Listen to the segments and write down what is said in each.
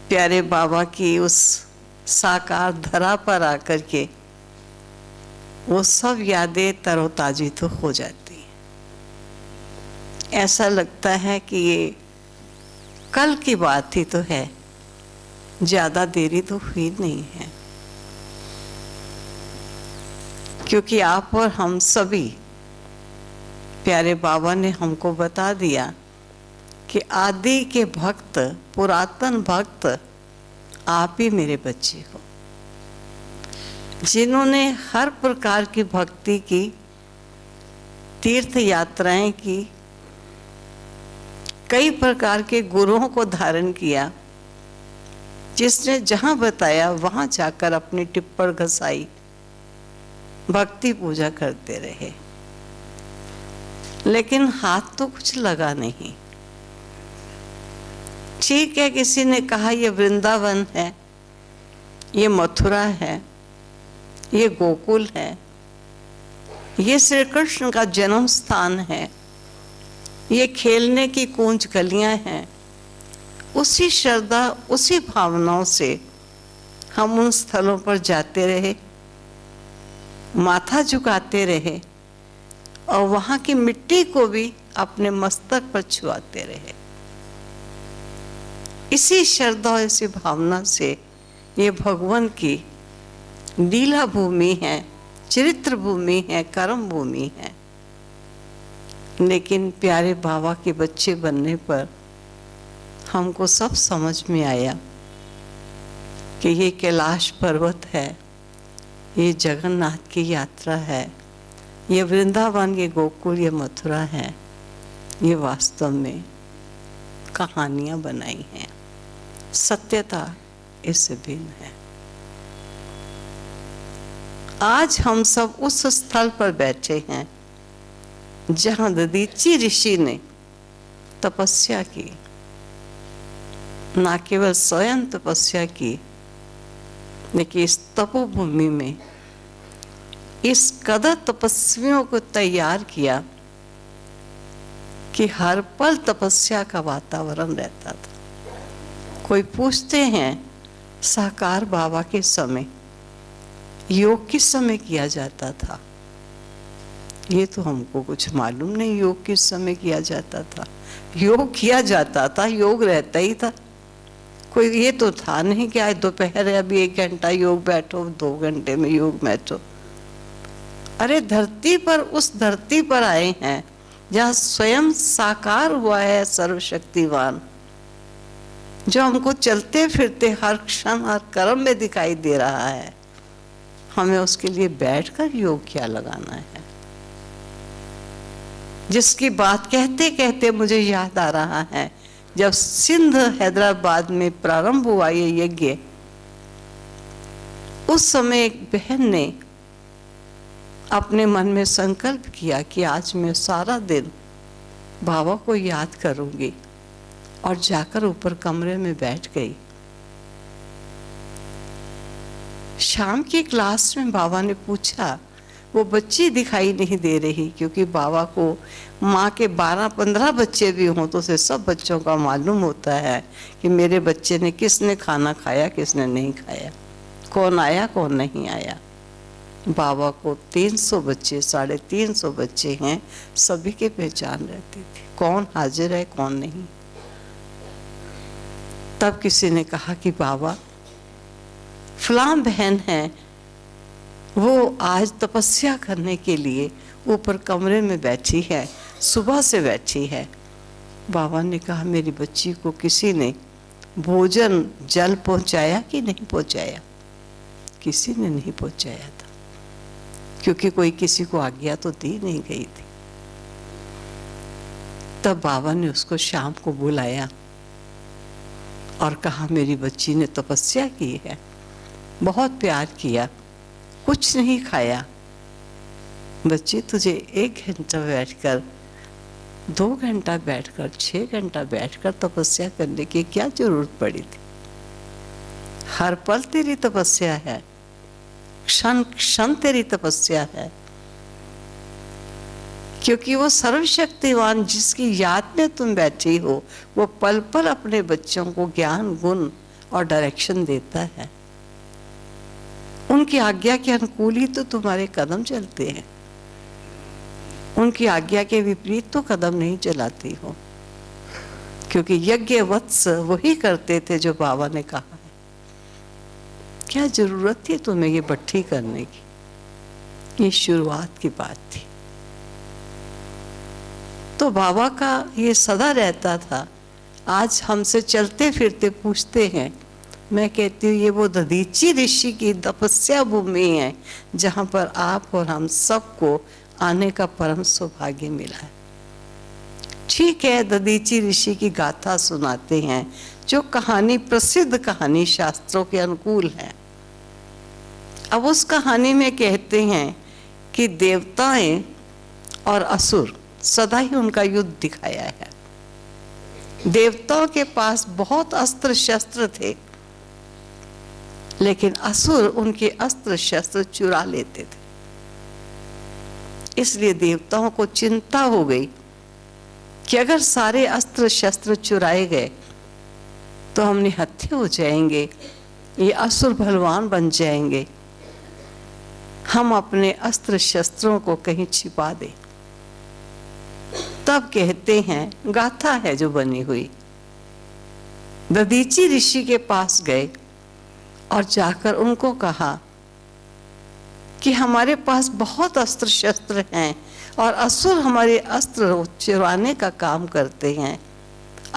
प्यारे बाबा की उस साकार धरा पर आकर के वो सब यादें तरोताजी तो हो जाती हैं। ऐसा लगता है कि ये कल की बात ही तो है, ज़्यादा देरी तो हुई नहीं है। क्योंकि आप और हम सभी, प्यारे बाबा ने हमको बता दिया कि आदि के भक्त, पुरातन भक्त आप ही मेरे बच्चे हो, जिन्होंने हर प्रकार की भक्ति की, तीर्थ यात्राएं की, कई प्रकार के गुरुओं को धारण किया, जिसने जहाँ बताया वहाँ जाकर अपनी टिप्पण घसाई, भक्ति पूजा करते रहे, लेकिन हाथ तो कुछ लगा नहीं। ठीक है, किसी ने कहा ये वृंदावन है, ये मथुरा है, ये गोकुल है, ये श्री कृष्ण का जन्म स्थान है, ये खेलने की कूंज गलियां हैं। उसी श्रद्धा, उसी भावनाओं से हम उन स्थलों पर जाते रहे, माथा झुकाते रहे और वहाँ की मिट्टी को भी अपने मस्तक पर छुआते रहे। इसी श्रद्धा और इसी भावना से ये भगवान की लीला भूमि है, चरित्र भूमि है, कर्म भूमि है। लेकिन प्यारे बाबा के बच्चे बनने पर हमको सब समझ में आया कि ये कैलाश पर्वत है, ये जगन्नाथ की यात्रा है, ये वृंदावन, ये गोकुल, ये मथुरा है, ये वास्तव में कहानियां बनाई हैं। सत्यता इससे भिन्न है। आज हम सब उस स्थल पर बैठे हैं जहां दधीचि ऋषि ने तपस्या की, ना केवल स्वयं तपस्या की, लेकिन इस तपोभूमि में इस कदर तपस्वियों को तैयार किया कि हर पल तपस्या का वातावरण रहता था। कोई पूछते हैं साकार बाबा के समय योग किस समय किया जाता था? ये तो हमको कुछ मालूम नहीं, योग किस समय किया जाता था। योग किया जाता था, योग रहता ही था। कोई ये तो था नहीं कि आज दोपहर है, अभी 1 घंटा योग बैठो, 2 घंटे में योग बैठो। अरे धरती पर, उस धरती पर आए हैं जहाँ स्वयं साकार हुआ है सर्वशक्तिवान, जो हमको चलते फिरते हर क्षण हर कर्म में दिखाई दे रहा है। हमें उसके लिए बैठकर योग क्या लगाना है? जिसकी बात कहते कहते मुझे याद आ रहा है, जब सिंध हैदराबाद में प्रारंभ हुआ ये यज्ञ, उस समय एक बहन ने अपने मन में संकल्प किया कि आज मैं सारा दिन बाबा को याद करूंगी, और जाकर ऊपर कमरे में बैठ गई। शाम की क्लास में बाबा ने पूछा, वो बच्ची दिखाई नहीं दे रही, क्योंकि बाबा को माँ के 12-15 बच्चे भी हों तो उसे सब बच्चों का मालूम होता है कि मेरे बच्चे ने किसने खाना खाया, किसने नहीं खाया, कौन आया कौन नहीं आया। बाबा को 300 बच्चे, 350 बच्चे हैं, सभी की पहचान रहती थी, कौन हाजिर है कौन नहीं। तब किसी ने कहा कि बाबा फलां बहन है, वो आज तपस्या करने के लिए ऊपर कमरे में बैठी है, सुबह से बैठी है। बाबा ने कहा मेरी बच्ची को किसी ने भोजन जल पहुंचाया कि नहीं पहुंचाया? किसी ने नहीं पहुंचाया था, क्योंकि कोई किसी को आज्ञा तो दी नहीं गई थी। तब बाबा ने उसको शाम को बुलाया और कहा मेरी बच्ची ने तपस्या की है, बहुत प्यार किया, कुछ नहीं खाया। बच्ची तुझे 1 घंटा बैठकर, 2 घंटा बैठकर, 6 घंटा बैठकर तपस्या करने की क्या जरूरत पड़ी थी? हर पल तेरी तपस्या है, क्षण क्षण तेरी तपस्या है, क्योंकि वो सर्वशक्तिवान जिसकी याद में तुम बैठी हो, वो पल पल अपने बच्चों को ज्ञान गुण और डायरेक्शन देता है। उनकी आज्ञा के अनुकूल ही तो तुम्हारे कदम चलते हैं, उनकी आज्ञा के विपरीत तो कदम नहीं चलाती हो, क्योंकि यज्ञ वत्स वही करते थे जो बाबा ने कहा है। क्या जरूरत थी तुम्हें ये भट्ठी करने की? ये शुरुआत की बात थी। तो बाबा का ये सदा रहता था। आज हमसे चलते फिरते पूछते हैं, मैं कहती हूँ ये वो दधीची ऋषि की तपस्या भूमि है जहाँ पर आप और हम सबको आने का परम सौभाग्य मिला है। ठीक है, दधीची ऋषि की गाथा सुनाते हैं, जो कहानी प्रसिद्ध कहानी शास्त्रों के अनुकूल है। अब उस कहानी में कहते हैं कि देवताएं और असुर, सदा ही उनका युद्ध दिखाया है। देवताओं के पास बहुत अस्त्र शस्त्र थे, लेकिन असुर उनके अस्त्र शस्त्र चुरा लेते थे। इसलिए देवताओं को चिंता हो गई कि अगर सारे अस्त्र शस्त्र चुराए गए तो हम निहत्थे हो जाएंगे, ये असुर बलवान बन जाएंगे। हम अपने अस्त्र शस्त्रों को कहीं छिपा दें। तब कहते हैं, गाथा है जो बनी हुई, दधीची ऋषि के पास गए और जाकर उनको कहा कि हमारे पास बहुत अस्त्र शस्त्र हैं और असुर हमारे अस्त्र चुराने का काम करते हैं,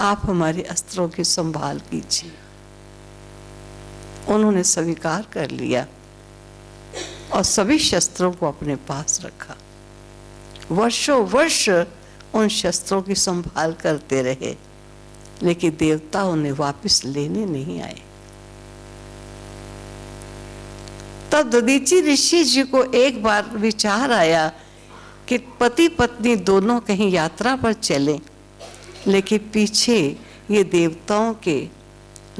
आप हमारे अस्त्रों की संभाल कीजिए। उन्होंने स्वीकार कर लिया और सभी शस्त्रों को अपने पास रखा। वर्षों वर्ष उन शस्त्रों की संभाल करते रहे, लेकिन देवता उन्हें वापस लेने नहीं आए। तब दधीची ऋषि जी को एक बार विचार आया कि पति पत्नी दोनों कहीं यात्रा पर चलें, लेकिन पीछे ये देवताओं के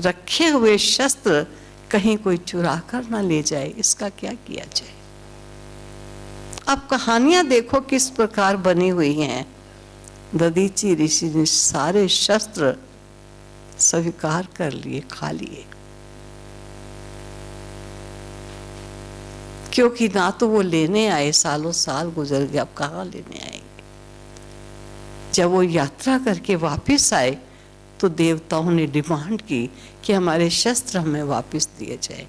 रखे हुए शस्त्र कहीं कोई चुरा कर ना ले जाए, इसका क्या किया जाए। अब कहानियां देखो किस प्रकार बनी हुई हैं। दधीची ऋषि ने सारे शस्त्र स्वीकार कर लिए, खा लिए, क्योंकि ना तो वो लेने आए, सालों साल गुजर गए, अब कहाँ लेने आएंगे। जब वो यात्रा करके वापस आए तो देवताओं ने डिमांड की कि हमारे शस्त्र हमें वापस दिए जाए।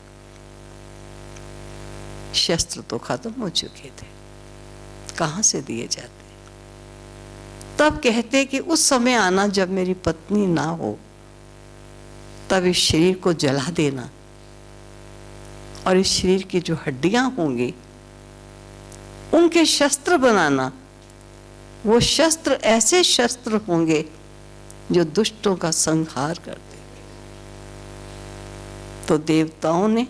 शस्त्र तो खत्म हो चुके थे, कहाँ से दिए जाते। तब कहते कि उस समय आना जब मेरी पत्नी ना हो, तब इस शरीर को जला देना और इस शरीर की जो हड्डियां होंगी उनके शस्त्र बनाना। वो शस्त्र ऐसे शस्त्र होंगे जो दुष्टों का संहार कर देंगे। तो देवताओं ने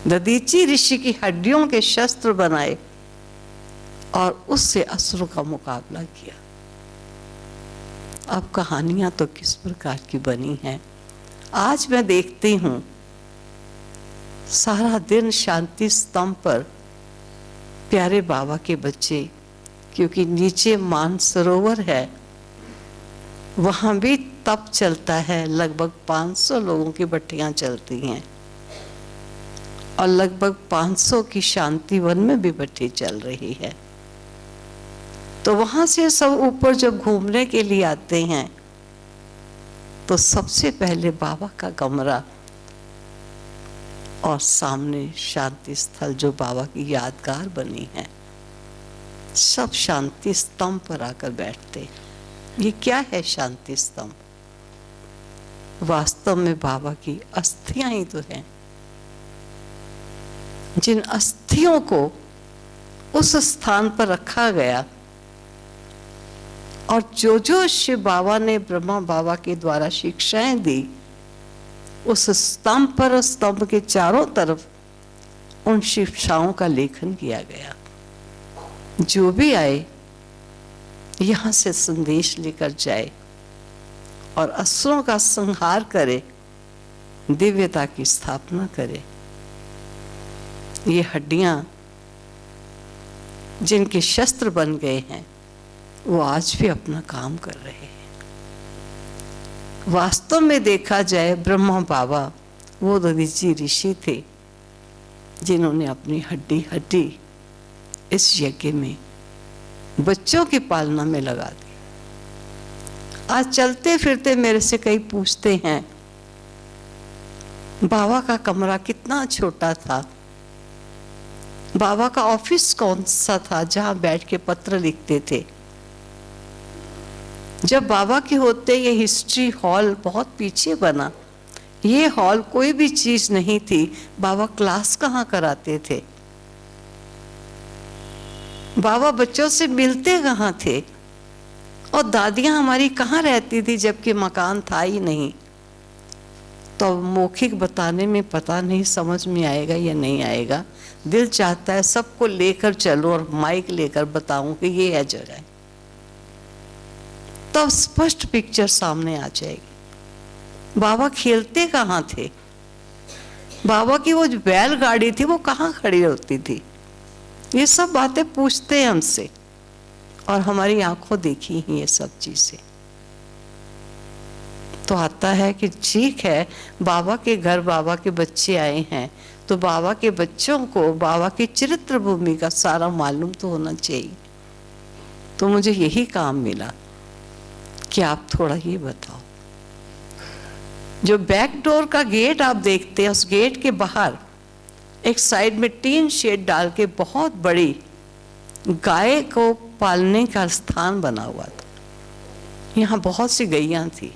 दधीची ऋषि की हड्डियों के शस्त्र बनाए और उससे असुरों का मुकाबला किया। अब कहानियां तो किस प्रकार की बनी हैं। आज मैं देखती हूं सारा दिन शांति स्तंभ पर प्यारे बाबा के बच्चे, क्योंकि नीचे मानसरोवर है, वहां भी तप चलता है। लगभग 500 लोगों की भट्टियां चलती हैं और लगभग 500 की शांति वन में भी भट्टी चल रही है। तो वहां से सब ऊपर जब घूमने के लिए आते हैं तो सबसे पहले बाबा का कमरा और सामने शांति स्थल जो बाबा की यादगार बनी है, सब शांति स्तंभ पर आकर बैठते। ये क्या है शांति स्तंभ? वास्तव में बाबा की अस्थियां ही तो हैं। जिन अस्थियों को उस स्थान पर रखा गया और जो जो शिव बाबा ने ब्रह्मा बाबा के द्वारा शिक्षाएं दी, उस स्तंभ पर और स्तंभ के चारों तरफ उन शिक्षाओं का लेखन किया गया। जो भी आए यहाँ से संदेश लेकर जाए और असुरों का संहार करे, दिव्यता की स्थापना करे। ये हड्डियां जिनके शस्त्र बन गए हैं वो आज भी अपना काम कर रहे हैं। वास्तव में देखा जाए ब्रह्मा बाबा वो दधीची ऋषि थे जिन्होंने अपनी हड्डी हड्डी इस यज्ञ में बच्चों की पालना में लगा दी। आज चलते फिरते मेरे से कई पूछते हैं बाबा का कमरा कितना छोटा था, बाबा का ऑफिस कौन सा था जहां बैठ के पत्र लिखते थे। जब बाबा के होते ये हिस्ट्री हॉल बहुत पीछे बना, ये हॉल कोई भी चीज नहीं थी। बाबा क्लास कहाँ कराते थे, बाबा बच्चों से मिलते कहाँ थे, और दादियां हमारी कहाँ रहती थी जबकि मकान था ही नहीं। तो मौखिक बताने में पता नहीं समझ में आएगा या नहीं आएगा। दिल चाहता है सबको लेकर चलो और माइक लेकर बताऊं कि ये है जगह, तब स्पष्ट पिक्चर सामने आ जाएगी। बाबा खेलते कहाँ थे, बाबा की वो जो बैलगाड़ी थी वो कहाँ खड़ी होती थी, ये सब बातें पूछते हैं हमसे और हमारी आंखों देखी ही ये सब चीजें। तो आता है कि ठीक है बाबा के घर बाबा के बच्चे आए हैं तो बाबा के बच्चों को बाबा की चरित्र भूमि का सारा मालूम तो होना चाहिए। तो मुझे यही काम मिला कि आप थोड़ा ये बताओ, जो बैक डोर का गेट आप देखते हैं उस गेट के बाहर एक साइड में टीन शेड डाल के बहुत बड़ी गाय को पालने का स्थान बना हुआ था। यहाँ बहुत सी गैयां थी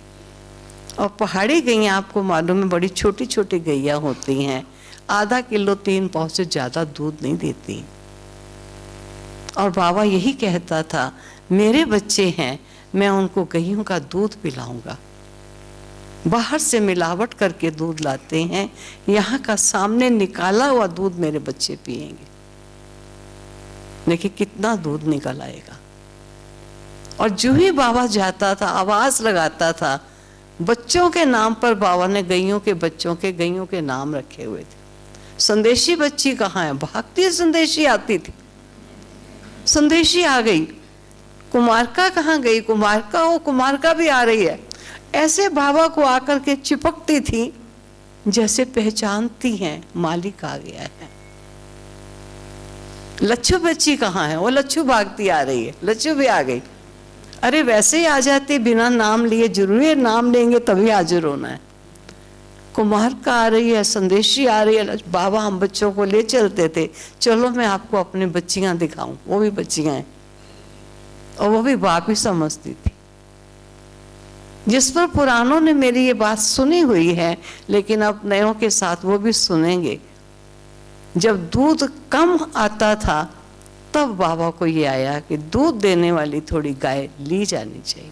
और पहाड़ी गैयां आपको मालूम है बड़ी छोटी छोटी गैयां होती हैं, आधा किलो 3 पाव से ज़्यादा दूध नहीं देती। और बाबा यही कहता था मेरे बच्चे हैं, मैं उनको गैयों का दूध पिलाऊंगा। बाहर से मिलावट करके दूध लाते हैं, यहाँ का सामने निकाला हुआ दूध मेरे बच्चे पिएंगे। देखिए कितना दूध निकल आएगा। और जो ही बाबा जाता था आवाज लगाता था, बच्चों के नाम पर बाबा ने गैयों के बच्चों के गैयों के नाम रखे हुए थे। संदेशी बच्ची कहाँ है, भागती संदेशी आती थी, संदेशी आ गई। कुमारका कहाँ गई, कुमारका हो, कुमारका भी आ रही है। ऐसे बाबा को आकर के चिपकती थी जैसे पहचानती हैं मालिक आ गया है। लच्छू बच्ची कहाँ है, वो लच्छू भागती आ रही है, लच्छू भी आ गई। अरे वैसे ही आ जाती बिना नाम लिए, जरूरी है नाम लेंगे तभी हाजिर होना है। कुमार का आ रही है, संदेशी आ रही है। बाबा हम बच्चों को ले चलते थे, चलो मैं आपको अपनी बच्चियां दिखाऊं। वो भी बच्चियां हैं और वो भी बाप ही समझती थी। जिस पर पुरानों ने मेरी ये बात सुनी हुई है, लेकिन अब नयों के साथ वो भी सुनेंगे। जब दूध कम आता था तब बाबा को ये आया कि दूध देने वाली थोड़ी गाय ली जानी चाहिए।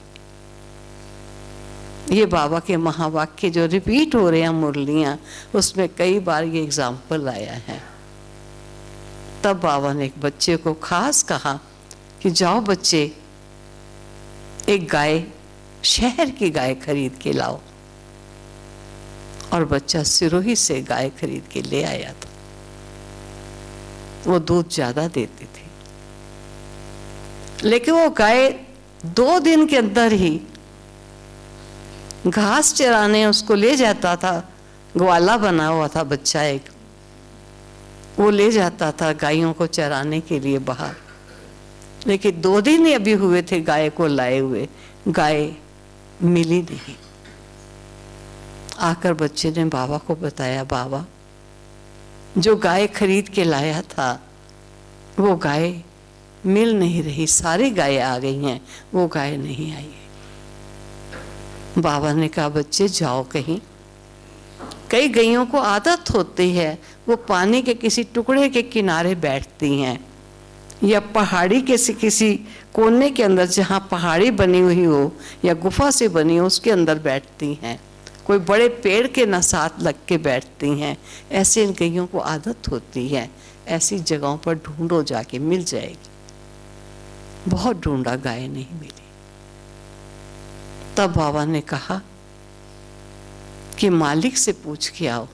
ये बाबा के महावाक्य जो रिपीट हो रहे हैं मुरलियां, उसमें कई बार ये एग्जाम्पल आया है। तब बाबा ने एक बच्चे को खास कहा कि जाओ बच्चे एक गाय, शहर की गाय खरीद के लाओ। और बच्चा सिरोही से गाय खरीद के ले आया था। वो दूध ज्यादा देती थी, लेकिन वो गाय 2 दिन के अंदर ही घास चराने उसको ले जाता था। ग्वाला बना हुआ था बच्चा एक, वो ले जाता था गायों को चराने के लिए बाहर। लेकिन 2 दिन ही अभी हुए थे गाय को लाए हुए, गाय मिली नहीं। आकर बच्चे ने बाबा को बताया, बाबा जो गाय खरीद के लाया था वो गाय मिल नहीं रही, सारी गायें आ गई हैं, वो गाय नहीं आई है। बाबा ने कहा बच्चे जाओ कहीं। कई गैयों को आदत होती है वो पानी के किसी टुकड़े के किनारे बैठती हैं या पहाड़ी के किसी कोने के अंदर जहाँ पहाड़ी बनी हुई हो या गुफा से बनी हो उसके अंदर बैठती हैं। कोई बड़े पेड़ के न साथ लग के बैठती हैं। ऐसे इन गैयों को आदत होती है। ऐसी जगहों पर ढूंढो, जाके मिल जाएगी। बहुत ढूंढा, गाय नहीं मिली। तब बाबा ने कहा कि मालिक से पूछ के आओ।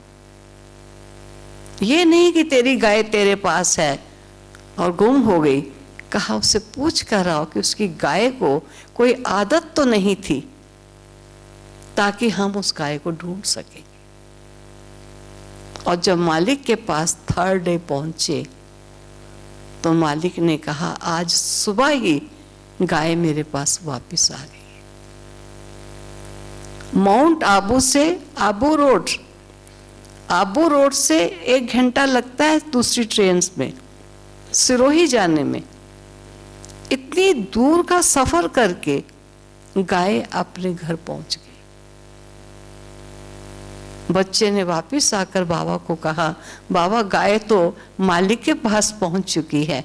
ये नहीं कि तेरी गाय तेरे पास है और गुम हो गई। कहा उससे पूछ कर आओ कि उसकी गाय को कोई आदत तो नहीं थी। ताकि हम उस गाय को ढूंढ सकें। और जब मालिक के पास थर्ड डे पहुंचे तो मालिक ने कहा आज सुबह ही गाय मेरे पास वापस आ गई। माउंट आबू से आबू रोड से 1 घंटा लगता है दूसरी ट्रेन में सिरोही जाने में। इतनी दूर का सफर करके गाय अपने घर पहुंच गई। बच्चे ने वापस आकर बाबा को कहा, बाबा गाय तो मालिक के पास पहुंच चुकी है।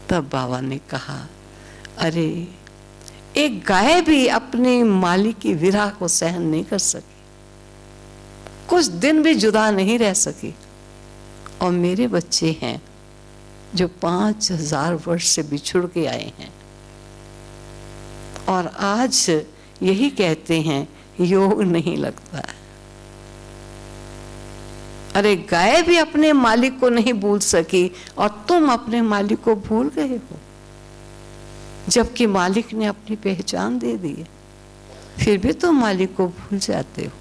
तब बाबा ने कहा, अरे एक गाय भी अपने मालिक की विरह को सहन नहीं कर सकी, कुछ दिन भी जुदा नहीं रह सकी। और मेरे बच्चे हैं जो 5000 वर्ष से बिछुड़ के आए हैं और आज यही कहते हैं योग नहीं लगता है। अरे गाय भी अपने मालिक को नहीं भूल सकी और तुम अपने मालिक को भूल गए हो, जबकि मालिक ने अपनी पहचान दे दी है, फिर भी तुम मालिक को भूल जाते हो।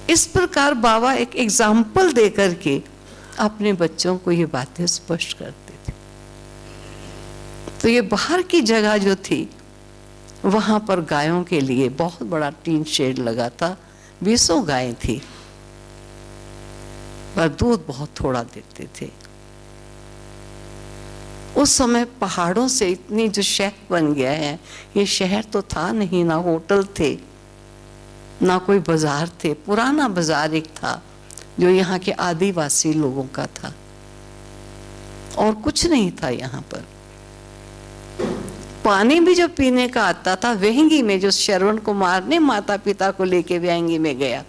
इस प्रकार बाबा एक एग्जाम्पल दे करके अपने बच्चों को ये बातें स्पष्ट करते थे। तो ये बाहर की जगह जो थी वहां पर गायों के लिए बहुत बड़ा टीन शेड लगा था। 20 गायें थी पर दूध बहुत थोड़ा देते थे। उस समय पहाड़ों से इतनी जो शहर बन गया है, ये शहर तो था नहीं, ना होटल थे ना कोई बाजार थे। पुराना बाजार एक था जो यहाँ के आदिवासी लोगों का था और कुछ नहीं था यहाँ पर। पानी भी जो पीने का आता था वेहंगी में, जो श्रवण कुमार ने माता पिता को लेके वेहंगी में गया,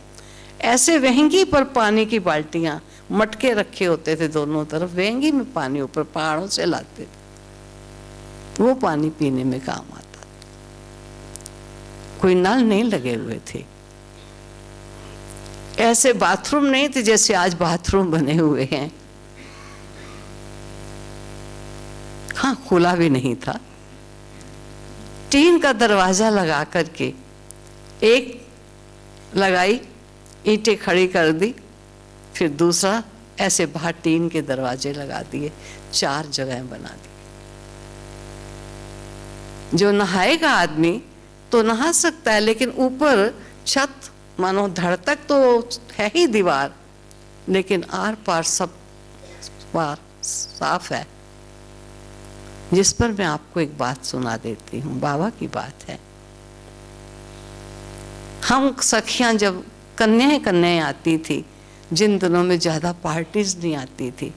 ऐसे वेहंगी पर पानी की बाल्टियां मटके रखे होते थे दोनों तरफ, वेहंगी में पानी ऊपर पहाड़ों से लाते थे, वो पानी पीने में काम आता। कोई नल नहीं लगे हुए थे, ऐसे बाथरूम नहीं थे जैसे आज बाथरूम बने हुए हैं। हाँ, खुला भी नहीं था। टीन का दरवाजा लगा करके एक लगाई, ईंटें खड़ी कर दी, फिर दूसरा ऐसे बाहर टीन के दरवाजे लगा दिए, 4 जगह बना दी। जो नहाएगा आदमी तो नहा सकता है, लेकिन ऊपर छत मानो धड़ तक तो है ही दीवार, लेकिन आर पार सब पार साफ है। जिस पर मैं आपको एक बात सुना देती हूँ, बाबा की बात है। हम सखियां जब कन्याएं आती थी, जिन दिनों में ज्यादा पार्टीज नहीं आती थी,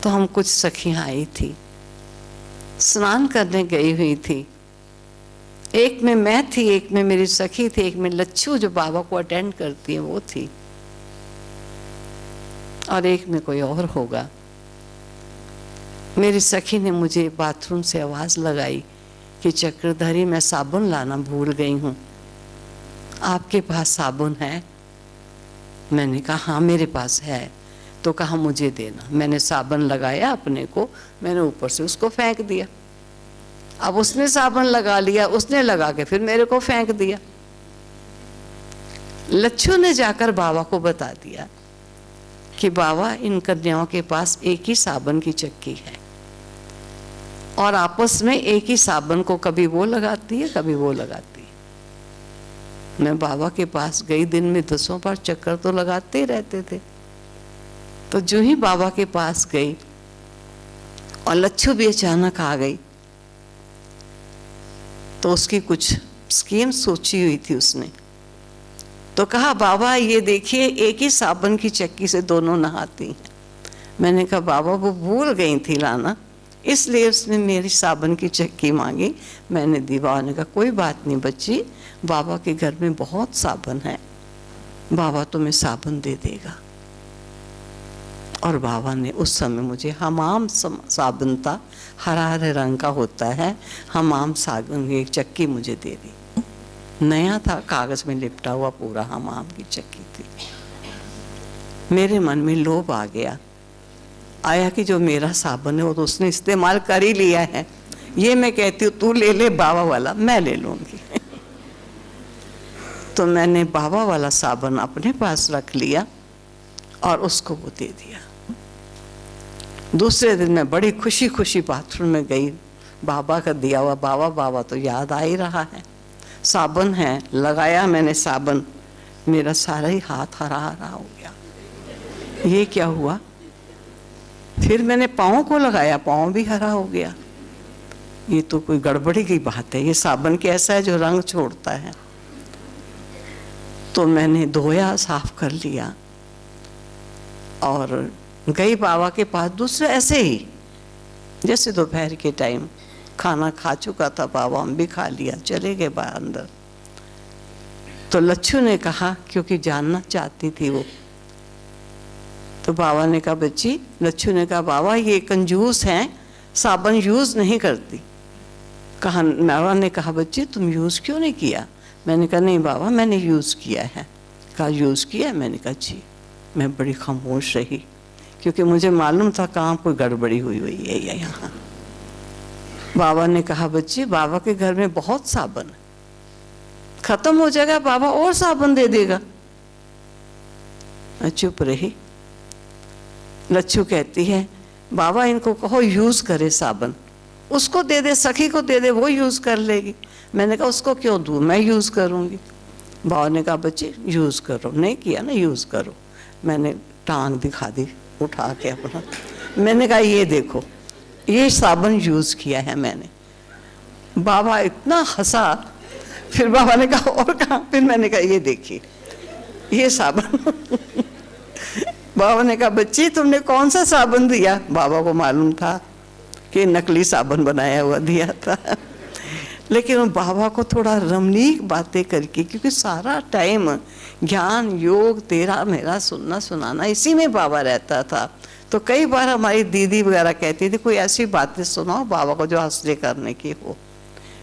तो हम कुछ सखियां आई थी, स्नान करने गई हुई थी। एक में मैं थी, एक में मेरी सखी थी, एक में लच्छू जो बाबा को अटेंड करती है वो थी, और एक में कोई और होगा। मेरी सखी ने मुझे बाथरूम से आवाज लगाई कि चक्रधारी, मैं साबुन लाना भूल गई हूँ, आपके पास साबुन है? मैंने कहा हाँ मेरे पास है। तो कहा मुझे देना। मैंने साबुन लगाया अपने को, मैंने ऊपर से उसको फेंक दिया। अब उसने साबुन लगा लिया, उसने लगा के फिर मेरे को फेंक दिया। लच्छू ने जाकर बाबा को बता दिया कि बाबा, इन कन्याओं के पास एक ही साबुन की चक्की है और आपस में एक ही साबुन को कभी वो लगाती है कभी वो लगाती है। मैं बाबा के पास गई, दिन में 10 बार चक्कर तो लगाते ही रहते थे। तो जो ही बाबा के पास गई और लच्छू भी अचानक आ गई, तो उसकी कुछ स्कीम सोची हुई थी उसने। तो कहा बाबा ये देखिए, एक ही साबुन की चक्की से दोनों नहाती हैं। मैंने कहा बाबा वो भूल गई थी लाना, इसलिए उसने मेरी साबुन की चक्की मांगी, मैंने दी। बाबा ने कहा कोई बात नहीं बच्ची, बाबा के घर में बहुत साबुन है, बाबा तुम्हें साबुन दे देगा। और बाबा ने उस समय मुझे हमाम साबुन था, हरा हरे रंग का होता है, हमाम साबुन की एक चक्की मुझे दे दी। नया था, कागज में लिपटा हुआ पूरा हमाम की चक्की थी। मेरे मन में लोभ आ गया, आया कि जो मेरा साबुन है वो तो उसने इस्तेमाल कर ही लिया है, ये मैं कहती हूँ तू ले ले बाबा वाला, मैं ले लूँगी। तो मैंने बाबा वाला साबुन अपने पास रख लिया और उसको वो दे दिया। दूसरे दिन मैं बड़ी खुशी खुशी बाथरूम में गई, बाबा का दिया हुआ, बाबा तो याद आ ही रहा है, साबुन है, लगाया मैंने साबुन, मेरा सारा ही हाथ हरा हरा हो गया। ये क्या हुआ? फिर मैंने पाँव को लगाया, पाँव भी हरा हो गया। ये तो कोई गड़बड़ी की बात है, ये साबुन कैसा है जो रंग छोड़ता है। तो मैंने धोया, साफ कर लिया और गई बाबा के पास। दूसरे ऐसे ही, जैसे दोपहर के टाइम खाना खा चुका था बाबा, हम भी खा लिया, चले गए बाहर अंदर। तो लच्छू ने कहा, क्योंकि जानना चाहती थी वो, तो बाबा ने कहा बच्ची, लच्छू ने कहा बाबा ये कंजूस हैं, साबुन यूज़ नहीं करती। कहा, बाबा ने कहा बच्ची तुम यूज़ क्यों नहीं किया? मैंने कहा नहीं बाबा मैंने यूज़ किया है। कहा यूज़ किया? मैंने कहा जी। मैं बड़ी खामोश रही, क्योंकि मुझे मालूम था कहाँ कोई गड़बड़ी हुई है यहाँ। बाबा ने कहा बच्ची बाबा के घर में बहुत साबुन है, खत्म हो जाएगा बाबा और साबुन दे देगा। मैं चुप रही। लच्छू कहती है बाबा इनको कहो यूज़ करे साबुन, उसको दे दे, सखी को दे दे, वो यूज़ कर लेगी। मैंने कहा उसको क्यों दूँ, मैं यूज़ करूँगी। बाबा ने कहा बच्ची यूज़ करो। नहीं किया ना, यूज़ करो। मैंने टांग दिखा दी उठा के अपना। मैंने कहा ये देखो ये साबुन यूज़ किया है मैंने। बाबा इतना हंसा। फिर बाबा ने कहा और कहाँ? फिर मैंने कहा ये देखिए ये साबुन। बाबा ने कहा बच्ची तुमने कौन सा साबुन दिया? बाबा को मालूम था कि नकली साबुन बनाया हुआ दिया था। लेकिन बाबा को थोड़ा रमणीक बातें करके, क्योंकि सारा टाइम ज्ञान योग तेरा मेरा सुनना सुनाना इसी में बाबा रहता था। तो कई बार हमारी दीदी वगैरह कहती थी कोई ऐसी बातें सुनाओ बाबा को जो हंसने करने की हो।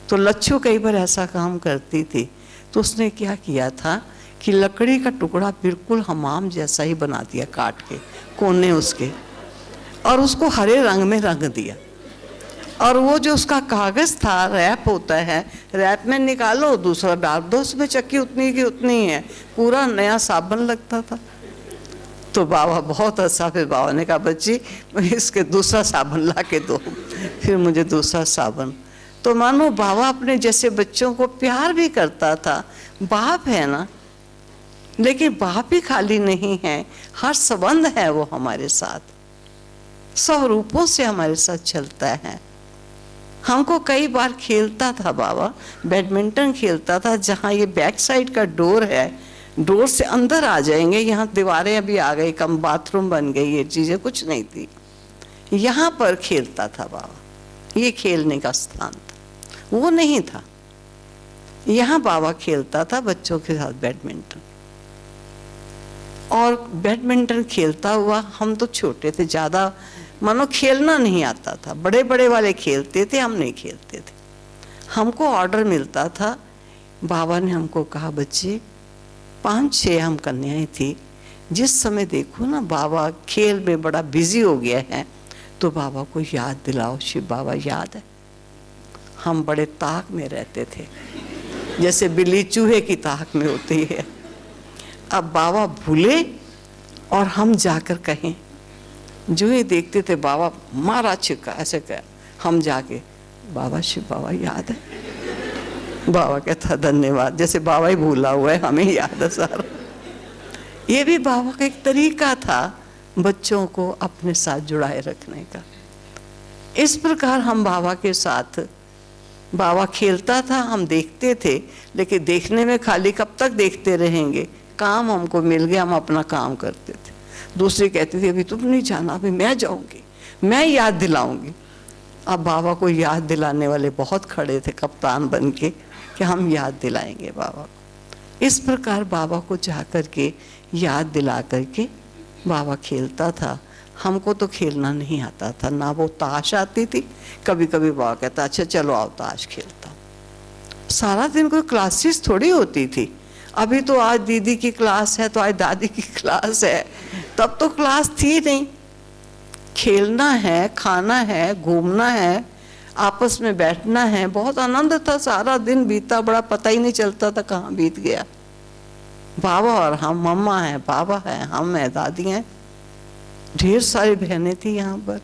तो लच्छू कई बार ऐसा काम करती थी। तो उसने क्या किया था कि लकड़ी का टुकड़ा बिल्कुल हमाम जैसा ही बना दिया, काट के कोने उसके, और उसको हरे रंग में रंग दिया। और वो जो उसका कागज़ था, रैप होता है, रैप में निकालो दूसरा डाल दो, उसमें चक्की उतनी की उतनी है, पूरा नया साबुन लगता था। तो बाबा बहुत हंसा। फिर बाबा ने कहा बच्ची इसके दूसरा साबुन ला के दो। फिर मुझे दूसरा साबुन। तो मानो बाबा अपने जैसे बच्चों को प्यार भी करता था। बाप है ना, लेकिन बाप ही खाली नहीं है, हर संबंध है वो हमारे साथ, सब रूपों से हमारे साथ चलता है। हमको कई बार खेलता था बाबा, बैडमिंटन खेलता था, जहाँ ये बैक साइड का डोर है, डोर से अंदर आ जाएंगे, यहाँ दीवारें अभी आ गई, कम बाथरूम बन गई, ये चीज़ें कुछ नहीं थी, यहाँ पर खेलता था बाबा। ये खेलने का स्थान था, वो नहीं था। यहाँ बाबा खेलता था बच्चों के साथ बैडमिंटन। और बैडमिंटन खेलता हुआ, हम तो छोटे थे, ज़्यादा मानो खेलना नहीं आता था, बड़े बड़े वाले खेलते थे, हम नहीं खेलते थे। हमको ऑर्डर मिलता था, बाबा ने हमको कहा बच्चे 5-6 हम कन्याएं थी, जिस समय देखो ना बाबा खेल में बड़ा बिजी हो गया है तो बाबा को याद दिलाओ, शिव बाबा याद है। हम बड़े ताक में रहते थे, जैसे बिल्ली चूहे की ताक में होती है। अब बाबा भूले और हम जाकर कहें, जो ही देखते थे बाबा मारा छिक्का ऐसे कहा, हम जाके बाबा शिव बाबा याद है। बाबा कहता धन्यवाद, जैसे बाबा ही भूला हुआ है, हमें याद है सारा। ये भी बाबा का एक तरीका था बच्चों को अपने साथ जुड़ाए रखने का। इस प्रकार हम बाबा के साथ, बाबा खेलता था, हम देखते थे, लेकिन देखने में खाली कब तक देखते रहेंगे, काम हमको मिल गया, हम अपना काम करते थे। दूसरे कहते थे अभी तुम नहीं जाना, अभी मैं जाऊंगी, मैं याद दिलाऊंगी। अब बाबा को याद दिलाने वाले बहुत खड़े थे कप्तान बन के कि हम याद दिलाएंगे बाबा को। इस प्रकार बाबा को जा कर के याद दिला करके बाबा खेलता था। हमको तो खेलना नहीं आता था, ना वो ताश आती थी। कभी कभी बाबा कहता अच्छा चलो आओ ताश खेलता हूँ। सारा दिन कोई क्लासेस थोड़ी होती थी। अभी तो आज दीदी की क्लास है तो आज दादी की क्लास है, तब तो क्लास थी नहीं। खेलना है, खाना है, घूमना है, आपस में बैठना है, बहुत आनंद था। सारा दिन बीता, बड़ा पता ही नहीं चलता था कहाँ बीत गया। बाबा और हम, मम्मा है, पापा है, हम हैं, दादी हैं, ढेर सारी बहनें थी यहाँ पर।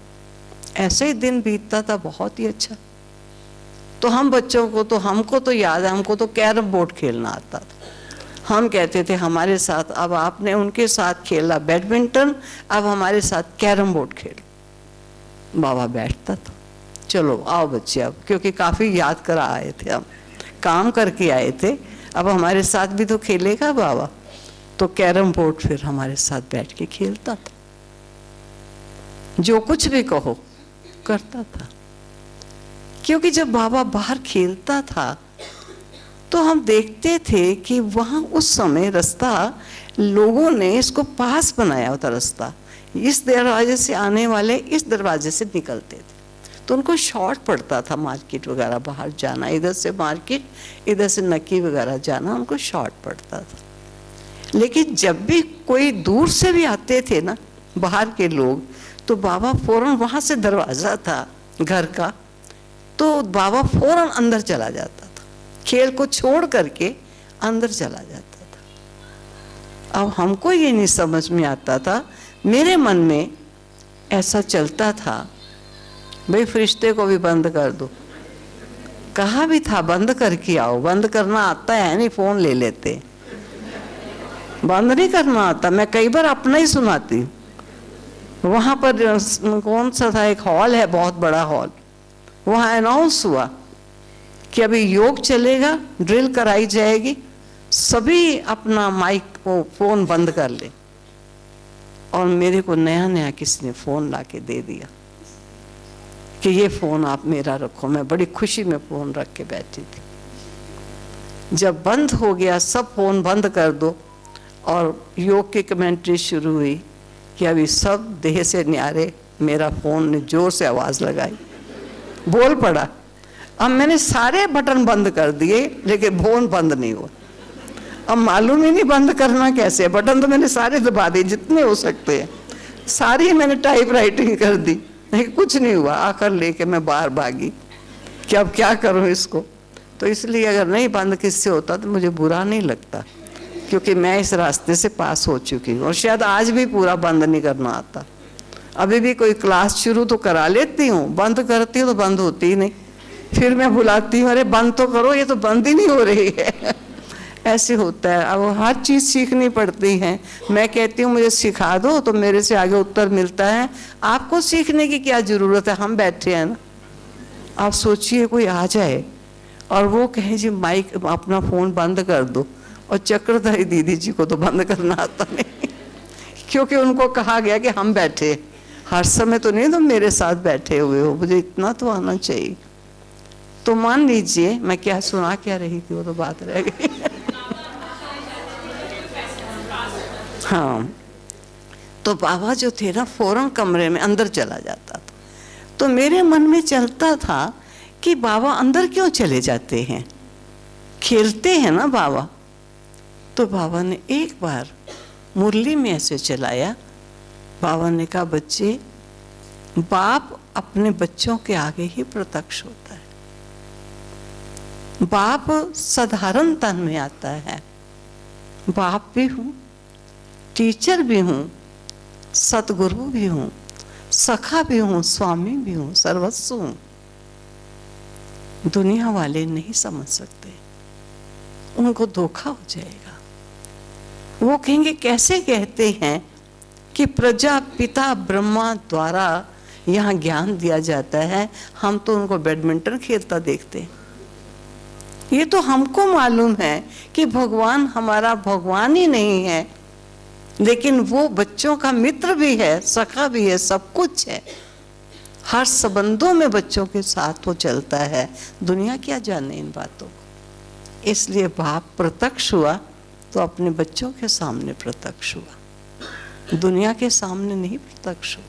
ऐसे ही दिन बीतता था, बहुत ही अच्छा। तो हम बच्चों को तो, हमको तो याद है, हमको तो कैरम बोर्ड खेलना आता था। हम कहते थे हमारे साथ, अब आपने उनके साथ खेला बैडमिंटन, अब हमारे साथ कैरम बोर्ड खेलो। बाबा बैठता था, चलो आओ बच्चे, अब क्योंकि काफ़ी याद करा आए थे, हम काम करके आए थे, अब हमारे साथ भी तो खेलेगा बाबा। तो कैरम बोर्ड फिर हमारे साथ बैठ के खेलता था, जो कुछ भी कहो करता था। क्योंकि जब बाबा बाहर खेलता था तो हम देखते थे कि वहाँ उस समय रास्ता लोगों ने इसको पास बनाया होता, रास्ता इस दरवाजे से आने वाले इस दरवाजे से निकलते थे, तो उनको शॉर्ट पड़ता था मार्केट वगैरह बाहर जाना, इधर से मार्केट, इधर से नकी वगैरह जाना, उनको शॉर्ट पड़ता था। लेकिन जब भी कोई दूर से भी आते थे ना बाहर के लोग, तो बाबा फौरन, वहाँ से दरवाज़ा था घर का, तो बाबा फौरन अंदर चला जाता था, खेल को छोड़ करके अंदर चला जाता था। अब हमको ये नहीं समझ में आता था, मेरे मन में ऐसा चलता था, भाई फरिश्ते को भी बंद कर दो। कहा भी था बंद करके आओ, बंद करना आता है नहीं, फ़ोन ले लेते, बंद नहीं करना आता। मैं कई बार अपना ही सुनाती हूँ। वहाँ पर कौन सा था, एक हॉल है, बहुत बड़ा हॉल, वहाँ अनाउंस हुआ कि अभी योग चलेगा, ड्रिल कराई जाएगी, सभी अपना माइक को फ़ोन बंद कर ले। और मेरे को नया नया किसी ने फ़ोन ला के दे दिया कि ये फ़ोन आप मेरा रखो। मैं बड़ी खुशी में फ़ोन रख के बैठी थी। जब बंद हो गया, सब फ़ोन बंद कर दो, और योग की कमेंट्री शुरू हुई कि अभी सब देह से न्यारे, मेरा फ़ोन ने ज़ोर से आवाज़ लगाई, बोल पड़ा। अब मैंने सारे बटन बंद कर दिए, लेकिन फ़ोन बंद नहीं हुआ। अब मालूम ही नहीं बंद करना कैसे, बटन तो मैंने सारे दबा दिए जितने हो सकते हैं, सारी मैंने टाइप राइटिंग कर दी, लेकिन कुछ नहीं हुआ। आखिर लेके मैं बाहर भागी कि अब क्या करूं इसको। तो इसलिए अगर नहीं बंद किससे होता तो मुझे बुरा नहीं लगता, क्योंकि मैं इस रास्ते से पास हो चुकी हूँ, और शायद आज भी पूरा बंद नहीं करना आता। अभी भी कोई क्लास शुरू तो करा लेती हूँ, बंद करती हूँ तो बंद होती ही नहीं, फिर मैं बुलाती हूँ, अरे बंद तो करो, ये तो बंद ही नहीं हो रही है। ऐसे होता है। अब हर चीज़ सीखनी पड़ती है। मैं कहती हूँ मुझे सिखा दो, तो मेरे से आगे उत्तर मिलता है, आपको सीखने की क्या ज़रूरत है, हम बैठे हैं ना। आप सोचिए कोई आ जाए और वो कहे जी माइक अपना फ़ोन बंद कर दो, और चक्रधारी दीदी जी को तो बंद करना आता नहीं, क्योंकि उनको कहा गया कि हम बैठे, हर समय तो नहीं तुम मेरे साथ बैठे हुए हो, मुझे इतना तो आना चाहिए। तो मान लीजिए मैं क्या सुना क्या रही थी, वो तो बात रह गई। हाँ, तो बाबा जो थे ना फौरन कमरे में अंदर चला जाता था। तो मेरे मन में चलता था कि बाबा अंदर क्यों चले जाते हैं, खेलते हैं ना बाबा। तो बाबा ने एक बार मुरली में ऐसे चलाया, बाबा ने कहा बच्चे, बाप अपने बच्चों के आगे ही प्रत्यक्ष होता है, बाप साधारण तन में आता है, बाप भी हूँ, टीचर भी हूँ, सतगुरु भी हूँ, सखा भी हूँ, स्वामी भी हूँ, सर्वस्व हूँ। दुनिया वाले नहीं समझ सकते, उनको धोखा हो जाएगा। वो कहेंगे कैसे कहते हैं कि प्रजापिता ब्रह्मा द्वारा यहाँ ज्ञान दिया जाता है, हम तो उनको बैडमिंटन खेलता देखते हैं। ये तो हमको मालूम है कि भगवान हमारा भगवान ही नहीं है, लेकिन वो बच्चों का मित्र भी है, सखा भी है, सब कुछ है। हर संबंधों में बच्चों के साथ वो चलता है। दुनिया क्या जाने इन बातों को। इसलिए बाप प्रत्यक्ष हुआ तो अपने बच्चों के सामने प्रत्यक्ष हुआ, दुनिया के सामने नहीं प्रत्यक्ष हुआ,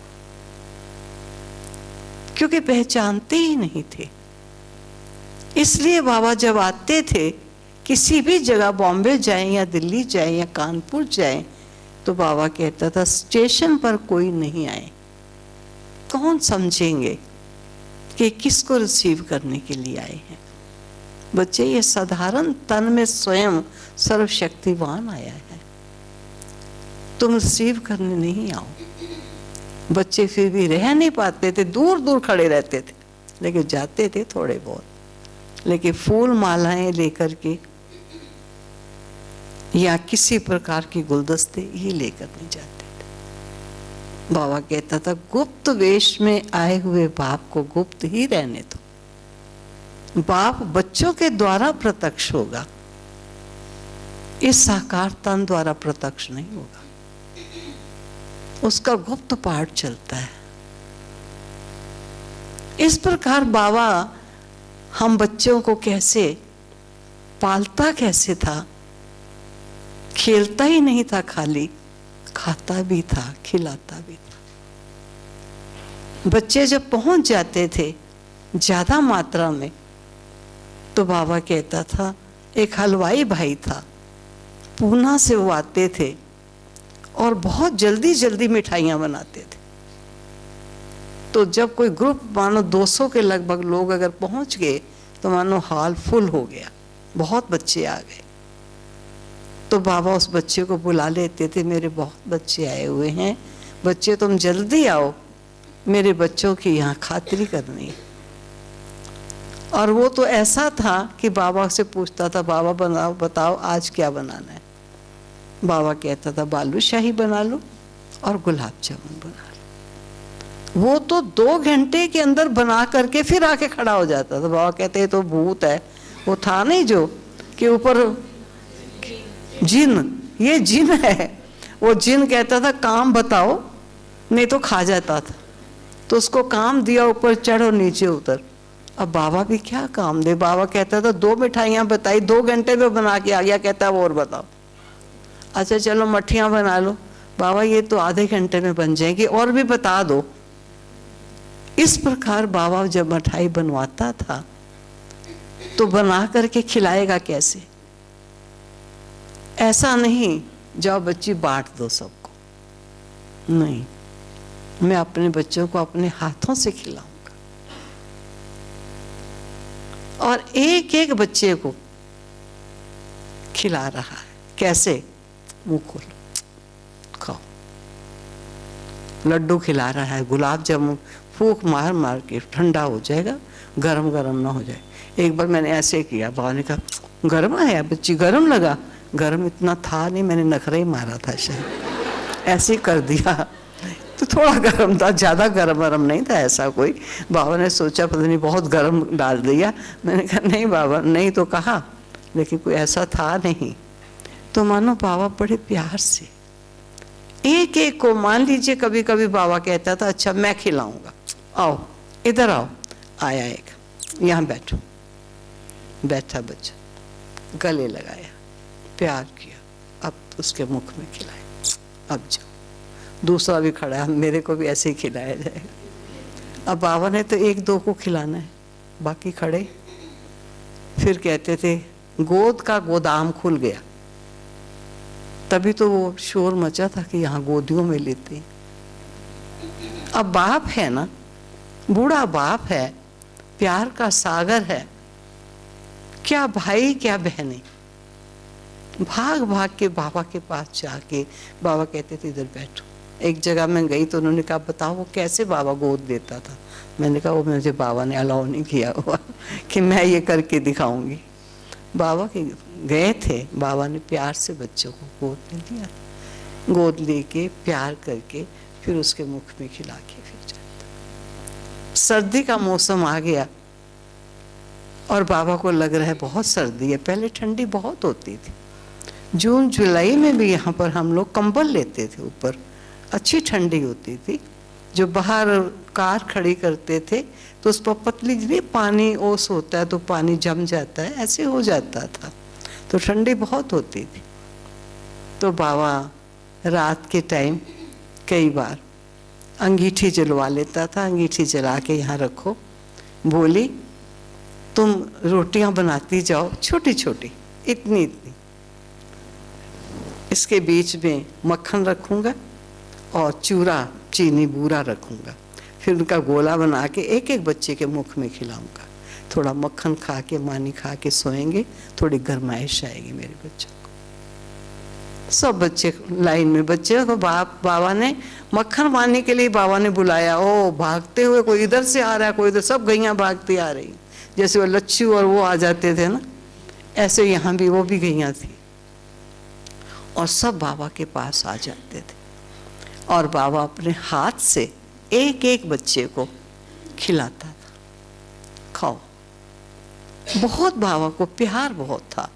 क्योंकि पहचानते ही नहीं थे। इसलिए बाबा जब आते थे किसी भी जगह, बॉम्बे जाएं या दिल्ली जाएं या कानपुर जाएं, तो बाबा कहता था स्टेशन पर कोई नहीं आए, कौन समझेंगे, कि किसको रिसीव करने के लिए आए हैं। बच्चे, ये साधारण तन में स्वयं सर्वशक्तिवान आया है, तुम रिसीव करने नहीं आओ। बच्चे फिर भी रह नहीं पाते थे, दूर दूर खड़े रहते थे, लेकिन जाते थे थोड़े बहुत, लेकिन फूल मालाएं लेकर के या किसी प्रकार के गुलदस्ते ये लेकर नहीं जाते थे। बाबा कहता था गुप्त वेश में आए हुए बाप को गुप्त ही रहने दो। बाप बच्चों के द्वारा प्रत्यक्ष होगा, इस साकार तन द्वारा प्रत्यक्ष नहीं होगा, उसका गुप्त पाठ चलता है। इस प्रकार बाबा हम बच्चों को कैसे पालता कैसे था, खेलता ही नहीं था खाली, खाता भी था, खिलाता भी था। बच्चे जब पहुंच जाते थे ज्यादा मात्रा में, तो बाबा कहता था, एक हलवाई भाई था, पूना से वो आते थे और बहुत जल्दी जल्दी मिठाइयाँ बनाते थे। तो जब कोई ग्रुप मानो 200 के लगभग लोग अगर पहुंच गए तो मानो हॉल फुल हो गया, बहुत बच्चे आ गए। तो बाबा उस बच्चे को बुला लेते थे, मेरे बहुत बच्चे आए हुए हैं, बच्चे तुम जल्दी आओ, मेरे बच्चों की यहाँ खातिरी करनी है। और वो तो ऐसा था कि बाबा से पूछता था, बाबा बनाओ, बताओ आज क्या बनाना है। बाबा कहता था बालूशाही बना लो और गुलाब जामुन बना लो। वो तो 2 घंटे के अंदर बना करके फिर आके खड़ा हो जाता था। बाबा कहते हैं तो भूत है, वो था नहीं जो कि ऊपर जिन, ये जिन है। वो जिन कहता था काम बताओ, नहीं तो खा जाता था। तो उसको काम दिया, ऊपर चढ़ और नीचे उतर। अब बाबा भी क्या काम दे। बाबा कहता था 2 मिठाइयाँ बताई, 2 घंटे में बना के आ गया। कहता है और बताओ। अच्छा चलो मठियाँ बना लो। बाबा ये तो आधे घंटे में बन जाएगी, और भी बता दो। इस प्रकार बाबा जब मिठाई बनवाता था तो बना करके खिलाएगा कैसे। ऐसा नहीं जाओ बच्ची बांट दो सबको, नहीं, मैं अपने बच्चों को अपने हाथों से खिलाऊंगा। और एक एक बच्चे को खिला रहा है। कैसे? मुंह खोलो, खाओ। लड्डू खिला रहा है, गुलाब जामुन फूंक मार मार के ठंडा हो जाएगा, गरम गरम ना हो जाए। एक बार मैंने ऐसे किया, बाबा ने कहा गरम है बच्ची, गरम लगा। गरम इतना था नहीं, मैंने नखरा ही मारा था शायद, ऐसे ही कर दिया। तो थोड़ा गरम था, ज़्यादा गरम नहीं था ऐसा कोई। बाबा ने सोचा पता नहीं बहुत गरम डाल दिया। मैंने कहा नहीं बाबा, नहीं तो कहा, लेकिन कोई ऐसा था नहीं। तो मानो बाबा बड़े प्यार से एक एक को, मान लीजिए कभी कभी बाबा कहता था अच्छा मैं खिलाऊंगा, आओ इधर आओ। आया एक, यहाँ बैठो। बैठा बच्चा, गले लगाया, प्यार किया, अब उसके मुख में खिलाया। अब जाओ। दूसरा भी खड़ा है, मेरे को भी ऐसे ही खिलाया जाएगा। अब बाबा ने तो 1-2 को खिलाना है, बाकी खड़े। फिर कहते थे गोद का गोदाम खुल गया। तभी तो वो शोर मचा था कि यहाँ गोदियों में लेते हैं। अब बाप है ना, बूढ़ा बाप है, प्यार का सागर है, क्या भाई क्या बहनें, भाग भाग के बाबा के पास जाके बाबा कहते थे इधर बैठो। एक जगह मैं गई तो उन्होंने कहा बताओ वो कैसे बाबा गोद देता था। मैंने कहा वो मुझे बाबा ने अलाउ नहीं किया हुआ कि मैं ये करके दिखाऊंगी। बाबा के गए थे, बाबा ने प्यार से बच्चों को गोद में दिया, गोद लेके प्यार करके फिर उसके मुख में खिला के फिर जाता। सर्दी का मौसम आ गया और बाबा को लग रहा है बहुत सर्दी है। पहले ठंडी बहुत होती थी, जून जुलाई में भी यहाँ पर हम लोग कंबल लेते थे ऊपर, अच्छी ठंडी होती थी। जो बाहर कार खड़ी करते थे तो उस पर पतली नहीं पानी ओस होता है तो पानी जम जाता है, ऐसे हो जाता था, तो ठंडी बहुत होती थी। तो बाबा रात के टाइम कई बार अंगीठी जलवा लेता था, अंगीठी जला के यहाँ रखो, बोली तुम रोटियां बनाती जाओ छोटी छोटी, इतनी इतनी, इसके बीच में मक्खन रखूंगा और चूरा चीनी बूरा रखूंगा, फिर उनका गोला बना के एक एक बच्चे के मुख में खिलाऊंगा। थोड़ा मक्खन खा के, मानी खा के सोएंगे, थोड़ी गरमाइश आएगी मेरे बच्चों को। सब बच्चे लाइन में, बच्चे को बाबा ने मक्खन मारने के लिए बाबा ने बुलाया। ओ भागते हुए, कोई इधर से आ रहा है, कोई इधर, सब गैया भागती आ रही। जैसे वो लच्छू और वो आ जाते थे ना, ऐसे यहाँ भी वो भी गैया थी। और सब बाबा के पास आ जाते थे और बाबा अपने हाथ से एक एक बच्चे को खिलाता था, खाओ। बहुत बाबा को प्यार बहुत था।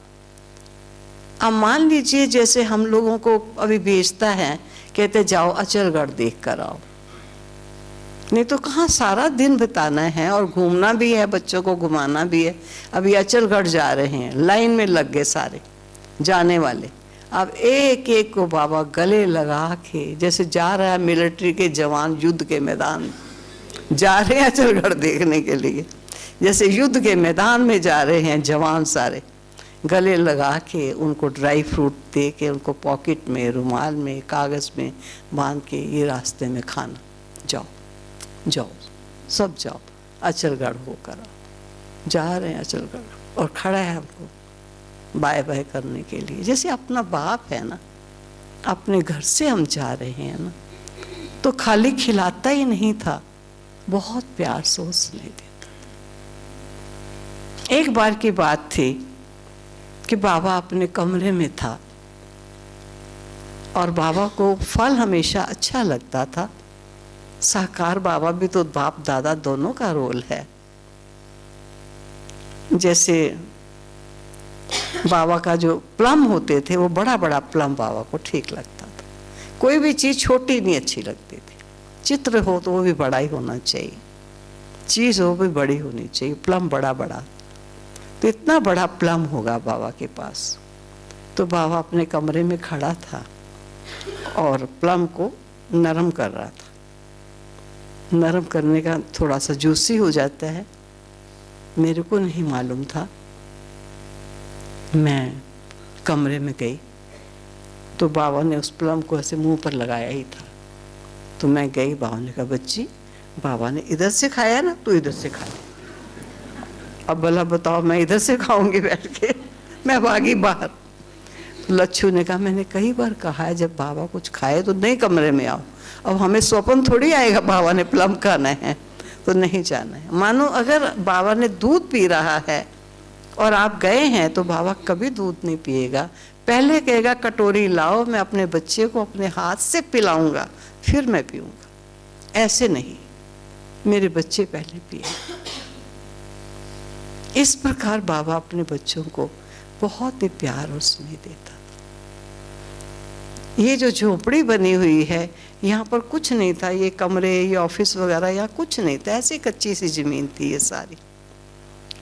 अब मान लीजिए जैसे हम लोगों को अभी भेजता है, कहते जाओ अचलगढ़ देख कर आओ, नहीं तो कहाँ सारा दिन बिताना है और घूमना भी है, बच्चों को घुमाना भी है। अभी अचलगढ़ जा रहे हैं, लाइन में लग गए सारे जाने वाले। अब एक एक को बाबा गले लगा के, जैसे जा रहा है मिलिट्री के जवान युद्ध के मैदान में, जा रहे हैं अचलगढ़ देखने के लिए, जैसे युद्ध के मैदान में जा रहे हैं जवान सारे, गले लगा के उनको ड्राई फ्रूट दे के, उनको पॉकेट में, रुमाल में, कागज़ में बांध के, ये रास्ते में खाना, जाओ जाओ सब जाओ, अचलगढ़ होकर आओ। जा रहे हैं अचलगढ़ और खड़ा है हमको बाय बाय करने के लिए, जैसे अपना बाप है ना। अपने घर से हम जा रहे हैं ना, तो खाली खिलाता ही नहीं था, बहुत प्यार से वो स्नेह देता था। एक बार की बात थी कि बाबा अपने कमरे में था और बाबा को फल हमेशा अच्छा लगता था। साकार बाबा भी तो बाप दादा दोनों का रोल है। जैसे बाबा का जो प्लम होते थे, वो बड़ा बड़ा प्लम बाबा को ठीक लगता था। कोई भी चीज़ छोटी नहीं अच्छी लगती थी। चित्र हो तो वो भी बड़ा ही होना चाहिए, चीज़ हो भी बड़ी होनी चाहिए। प्लम बड़ा बड़ा, तो इतना बड़ा प्लम होगा बाबा के पास। तो बाबा अपने कमरे में खड़ा था और प्लम को नरम कर रहा था। नरम करने का थोड़ा सा जूसी हो जाता है, मेरे को नहीं मालूम था। मैं कमरे में गई तो बाबा ने उस प्लम को ऐसे मुंह पर लगाया ही था। तो मैं गई, बाबा ने कहा बच्ची, बाबा ने इधर से खाया ना, तो इधर से खा ले। अब भला बताओ, मैं इधर से खाऊंगी बैठ के? मैं भागी बाहर। लच्छू ने कहा मैंने कई बार कहा है जब बाबा कुछ खाए तो नहीं कमरे में आओ। अब हमें स्वप्न थोड़ी आएगा बाबा ने प्लम खाना है तो नहीं जाना है। मानो अगर बाबा ने दूध पी रहा है और आप गए हैं तो बाबा कभी दूध नहीं पिएगा, पहले कहेगा कटोरी लाओ, मैं अपने बच्चे को अपने हाथ से पिलाऊंगा फिर मैं पीऊंगा। ऐसे नहीं, मेरे बच्चे पहले पिए। इस प्रकार बाबा अपने बच्चों को बहुत ही प्यार और स्नेह देता। ये जो झोपड़ी बनी हुई है, यहाँ पर कुछ नहीं था, ये कमरे, ये ऑफिस वगैरह यहाँ कुछ नहीं था, ऐसी कच्ची सी जमीन थी ये सारी।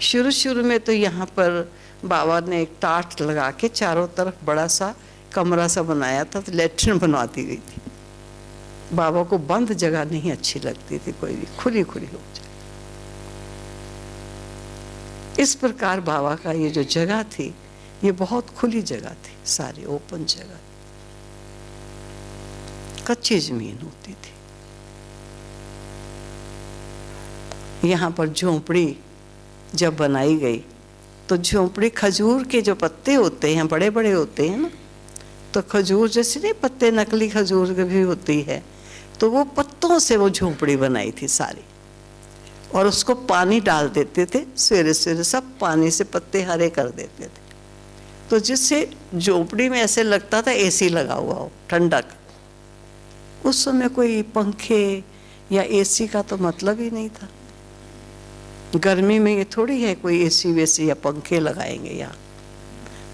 शुरू शुरू में तो यहाँ पर बाबा ने एक टाट लगा के चारों तरफ बड़ा सा कमरा सा बनाया था, तो लेटरिन बनवा दी गई थी। बाबा को बंद जगह नहीं अच्छी लगती थी, कोई भी खुली खुली हो जाए। इस प्रकार बाबा का ये जो जगह थी, ये बहुत खुली जगह थी, सारी ओपन जगह, कच्ची जमीन होती थी। यहाँ पर झोंपड़ी जब बनाई गई तो झोंपड़ी खजूर के जो पत्ते होते हैं बड़े बड़े होते हैं ना, तो खजूर जैसे नहीं पत्ते, नकली खजूर के भी होती है, तो वो पत्तों से वो झोंपड़ी बनाई थी सारी। और उसको पानी डाल देते थे सवेरे सवेरे, सब पानी से पत्ते हरे कर देते थे, तो जिससे झोंपड़ी में ऐसे लगता था एसी लगा हुआ हो, ठंडक। उस समय कोई पंखे या एसी का तो मतलब ही नहीं था। गर्मी में ये थोड़ी है कोई एसी वेसी या पंखे लगाएंगे यहाँ।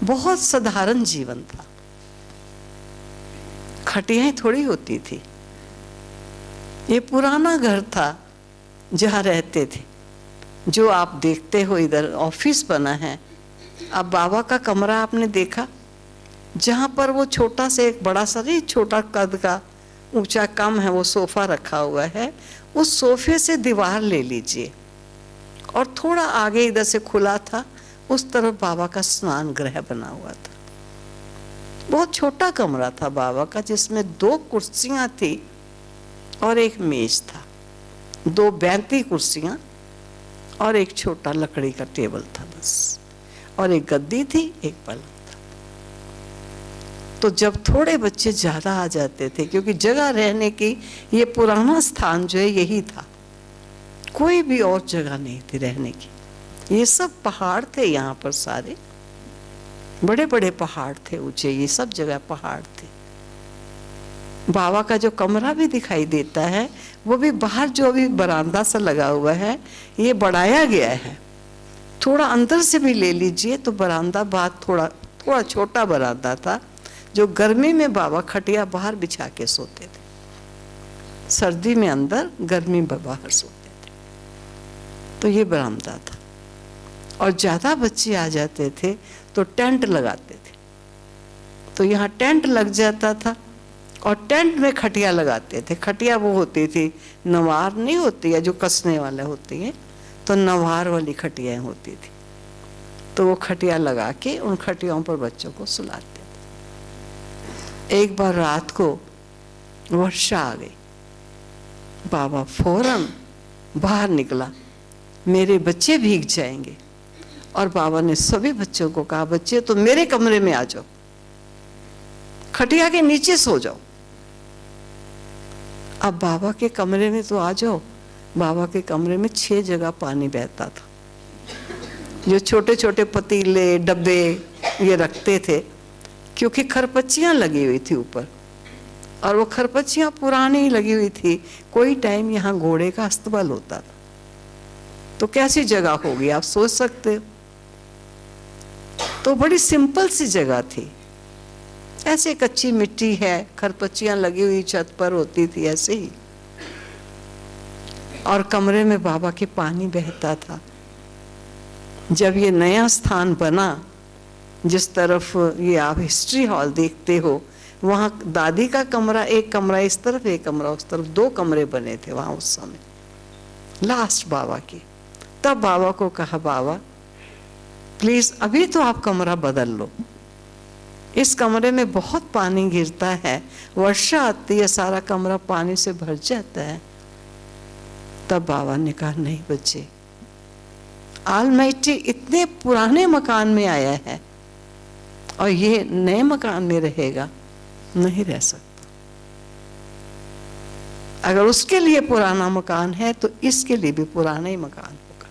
बहुत साधारण जीवन था, खटियाएं थोड़ी होती थी। ये पुराना घर था जहाँ रहते थे, जो आप देखते हो इधर ऑफिस बना है। अब बाबा का कमरा आपने देखा, जहाँ पर वो छोटा से एक बड़ा सा नहीं, छोटा कद का, ऊंचा कम है, वो सोफा रखा हुआ है। उस सोफे से दीवार ले लीजिए और थोड़ा आगे इधर से खुला था, उस तरफ बाबा का स्नान गृह बना हुआ था। बहुत छोटा कमरा था बाबा का, जिसमें 2 कुर्सियां थी और एक मेज था। 2 बैंती कुर्सियाँ और एक छोटा लकड़ी का टेबल था बस, और एक गद्दी थी, एक पलंग था। तो जब थोड़े बच्चे ज़्यादा आ जाते थे, क्योंकि जगह रहने की, ये पुराना स्थान जो है यही था, कोई भी और जगह नहीं थी रहने की। ये सब पहाड़ थे यहाँ पर, सारे बड़े बड़े पहाड़ थे ऊंचे, ये सब जगह पहाड़ थे। बाबा का जो कमरा भी दिखाई देता है वो भी बाहर जो अभी बरामदा सा लगा हुआ है, ये बढ़ाया गया है। थोड़ा अंदर से भी ले लीजिए तो बरामदा बाहर थोड़ा छोटा बरामदा था, जो गर्मी में बाबा खटिया बाहर बिछा के सोते थे, सर्दी में अंदर, गर्मी में बाहर सोते थे। तो ये बरामदा था। और ज़्यादा बच्चे आ जाते थे तो टेंट लगाते थे, तो यहाँ टेंट लग जाता था और टेंट में खटिया लगाते थे। खटिया वो होती थी, नवार नहीं होती है जो कसने वाले होती है, तो नवार वाली खटियाएँ होती थी। तो वो खटिया लगा के उन खटियाओं पर बच्चों को सुलाते थे। एक बार रात को वर्षा आ गई, बाबा फौरन बाहर निकला, मेरे बच्चे भीग जाएंगे। और बाबा ने सभी बच्चों को कहा, बच्चे तो मेरे कमरे में आ जाओ, खटिया के नीचे सो जाओ। अब बाबा के कमरे में तो आ जाओ। बाबा के कमरे में 6 जगह पानी बहता था, जो छोटे छोटे पतीले डब्बे ये रखते थे, क्योंकि खरपच्चियाँ लगी हुई थी ऊपर, और वो खरपच्चियाँ पुरानी लगी हुई थी। कोई टाइम यहाँ घोड़े का अस्तबल होता था, तो कैसी जगह होगी आप सोच सकते हो। तो बड़ी सिंपल सी जगह थी, ऐसे कच्ची मिट्टी है, खरपच्चियाँ लगी हुई छत पर होती थी ऐसे ही, और कमरे में बाबा के पानी बहता था। जब ये नया स्थान बना, जिस तरफ ये आप हिस्ट्री हॉल देखते हो, वहाँ दादी का कमरा, एक कमरा इस तरफ, एक कमरा उस तरफ, 2 कमरे बने थे वहाँ उस समय लास्ट बाबा की। तब बाबा को कहा, बाबा प्लीज अभी तो आप कमरा बदल लो, इस कमरे में बहुत पानी गिरता है, वर्षा आती है सारा कमरा पानी से भर जाता है। तब बाबा ने कहा, नहीं बच्चे, ऑलमाइटी इतने पुराने मकान में आया है और ये नए मकान में रहेगा, नहीं रह सकता। अगर उसके लिए पुराना मकान है तो इसके लिए भी पुराना ही मकान होगा।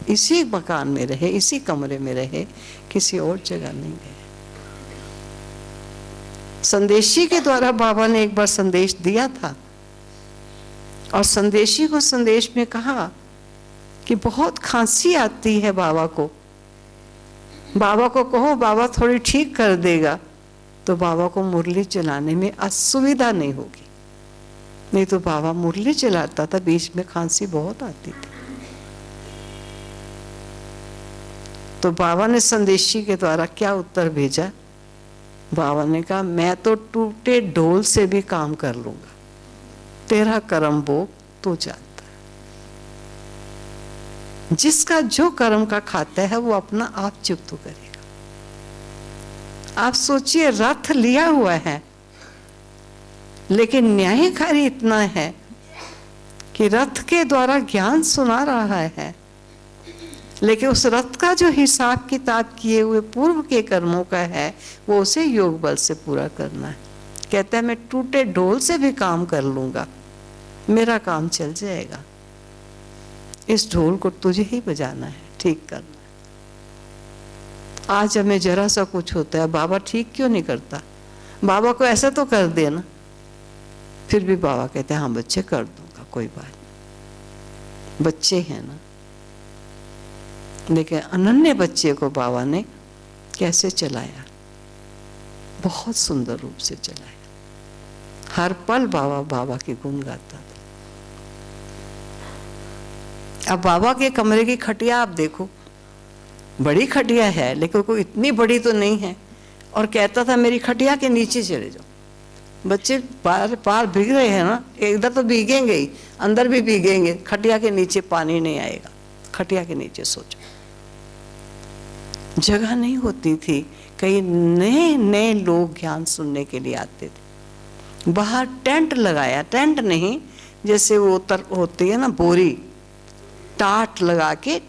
इसी मकान में रहे, इसी कमरे में रहे, किसी और जगह नहीं गए। संदेशी के द्वारा बाबा ने एक बार संदेश दिया था, और संदेशी को संदेश में कहा कि बहुत खांसी आती है बाबा को, बाबा को कहो बाबा थोड़ी ठीक कर देगा, तो बाबा को मुरली चलाने में असुविधा नहीं होगी। नहीं तो बाबा मुरली चलाता था, बीच में खांसी बहुत आती थी। तो बाबा ने संदेशी के द्वारा क्या उत्तर भेजा? बाबा ने कहा, मैं तो टूटे ढोल से भी काम कर लूंगा, तेरा कर्म भोग तू जानता है। जिसका जो कर्म का खाता है वो अपना आप चुप करेगा। आप सोचिए, रथ लिया हुआ है, लेकिन न्यायकारी इतना है कि रथ के द्वारा ज्ञान सुना रहा है, लेकिन उस रथ का जो हिसाब किताब किए हुए पूर्व के कर्मों का है, वो उसे योग बल से पूरा करना है। कहता है, मैं टूटे ढोल से भी काम कर लूंगा, मेरा काम चल जाएगा। इस ढोल को तुझे ही बजाना है, ठीक करना है। आज हमें जरा सा कुछ होता है, बाबा ठीक क्यों नहीं करता? बाबा को ऐसा तो कर देना। फिर भी बाबा कहते हैं, हाँ बच्चे कर दूंगा, कोई बात नहीं, बच्चे हैं ना। लेकिन अनन्य बच्चे को बाबा ने कैसे चलाया? बहुत सुंदर रूप से चलाया। हर पल बाबा के गुण गाता था। अब बाबा के कमरे की खटिया आप देखो, बड़ी खटिया है, लेकिन कोई इतनी बड़ी तो नहीं है। और कहता था, मेरी खटिया के नीचे चले जाओ। बच्चे पार भीग रहे हैं ना, इधर तो भीगेंगे ही, अंदर भी भीगेंगे, खटिया के नीचे पानी नहीं आएगा, खटिया के नीचे सो जाओ। जगह नहीं होती थी, कई नए नए लोग ज्ञान सुनने के लिए आते थे। बाहर टेंट लगाया, टेंट नहीं, जैसे वो होती है ना बोरी, टाट लगा के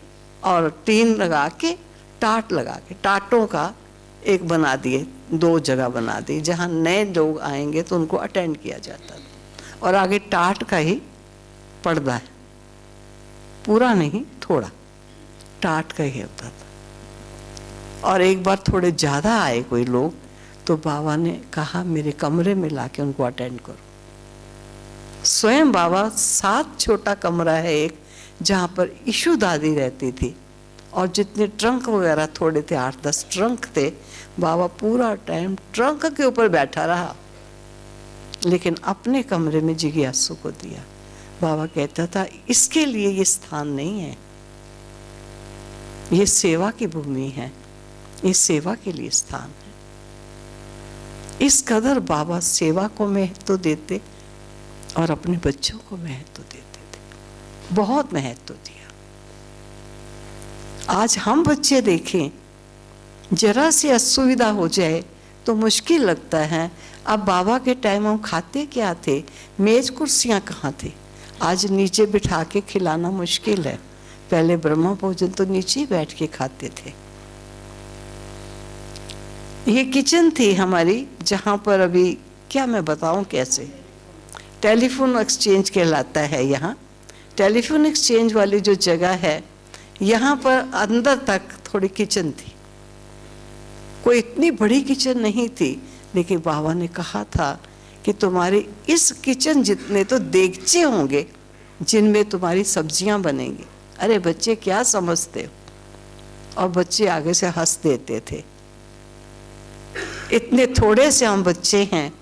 और टीन लगा के, टाट लगा के, टाटों का एक बना दिए, 2 जगह बना दी जहाँ नए लोग आएंगे तो उनको अटेंड किया जाता था। और आगे टाट का ही पर्दा है, पूरा नहीं, थोड़ा टाट का ही होता था। और एक बार थोड़े ज़्यादा आए कोई लोग, तो बाबा ने कहा मेरे कमरे में लाके उनको अटेंड करो। स्वयं बाबा, 7 छोटा कमरा है एक, जहाँ पर ईशू दादी रहती थी, और जितने ट्रंक वगैरह थोड़े थे, 8-10 ट्रंक थे, बाबा पूरा टाइम ट्रंक के ऊपर बैठा रहा, लेकिन अपने कमरे में जिज्ञासु को दिया। बाबा कहता था इसके लिए ये स्थान नहीं है, ये सेवा की भूमि है, ये सेवा के लिए स्थान है। इस कदर बाबा सेवा को महत्व देते और अपने बच्चों को महत्व देते थे, बहुत महत्व दिया। आज हम बच्चे देखें, जरा सी असुविधा हो जाए तो मुश्किल लगता है। अब बाबा के टाइम हम खाते क्या थे, मेज कुर्सियां कहाँ थे, आज नीचे बिठा के खिलाना मुश्किल है। पहले ब्रह्म भोजन तो नीचे ही बैठ के खाते थे। ये किचन थी हमारी, जहाँ पर अभी क्या मैं बताऊं कैसे, टेलीफोन एक्सचेंज कहलाता है यहाँ। टेलीफोन एक्सचेंज वाली जो जगह है, यहाँ पर अंदर तक थोड़ी किचन थी। कोई इतनी बड़ी किचन नहीं थी, लेकिन बाबा ने कहा था कि तुम्हारे इस किचन जितने तो देगचे होंगे जिनमें तुम्हारी सब्जियां बनेंगी। अरे बच्चे क्या समझते हो, और बच्चे आगे से हंस देते थे। इतने थोड़े से हम बच्चे हैं,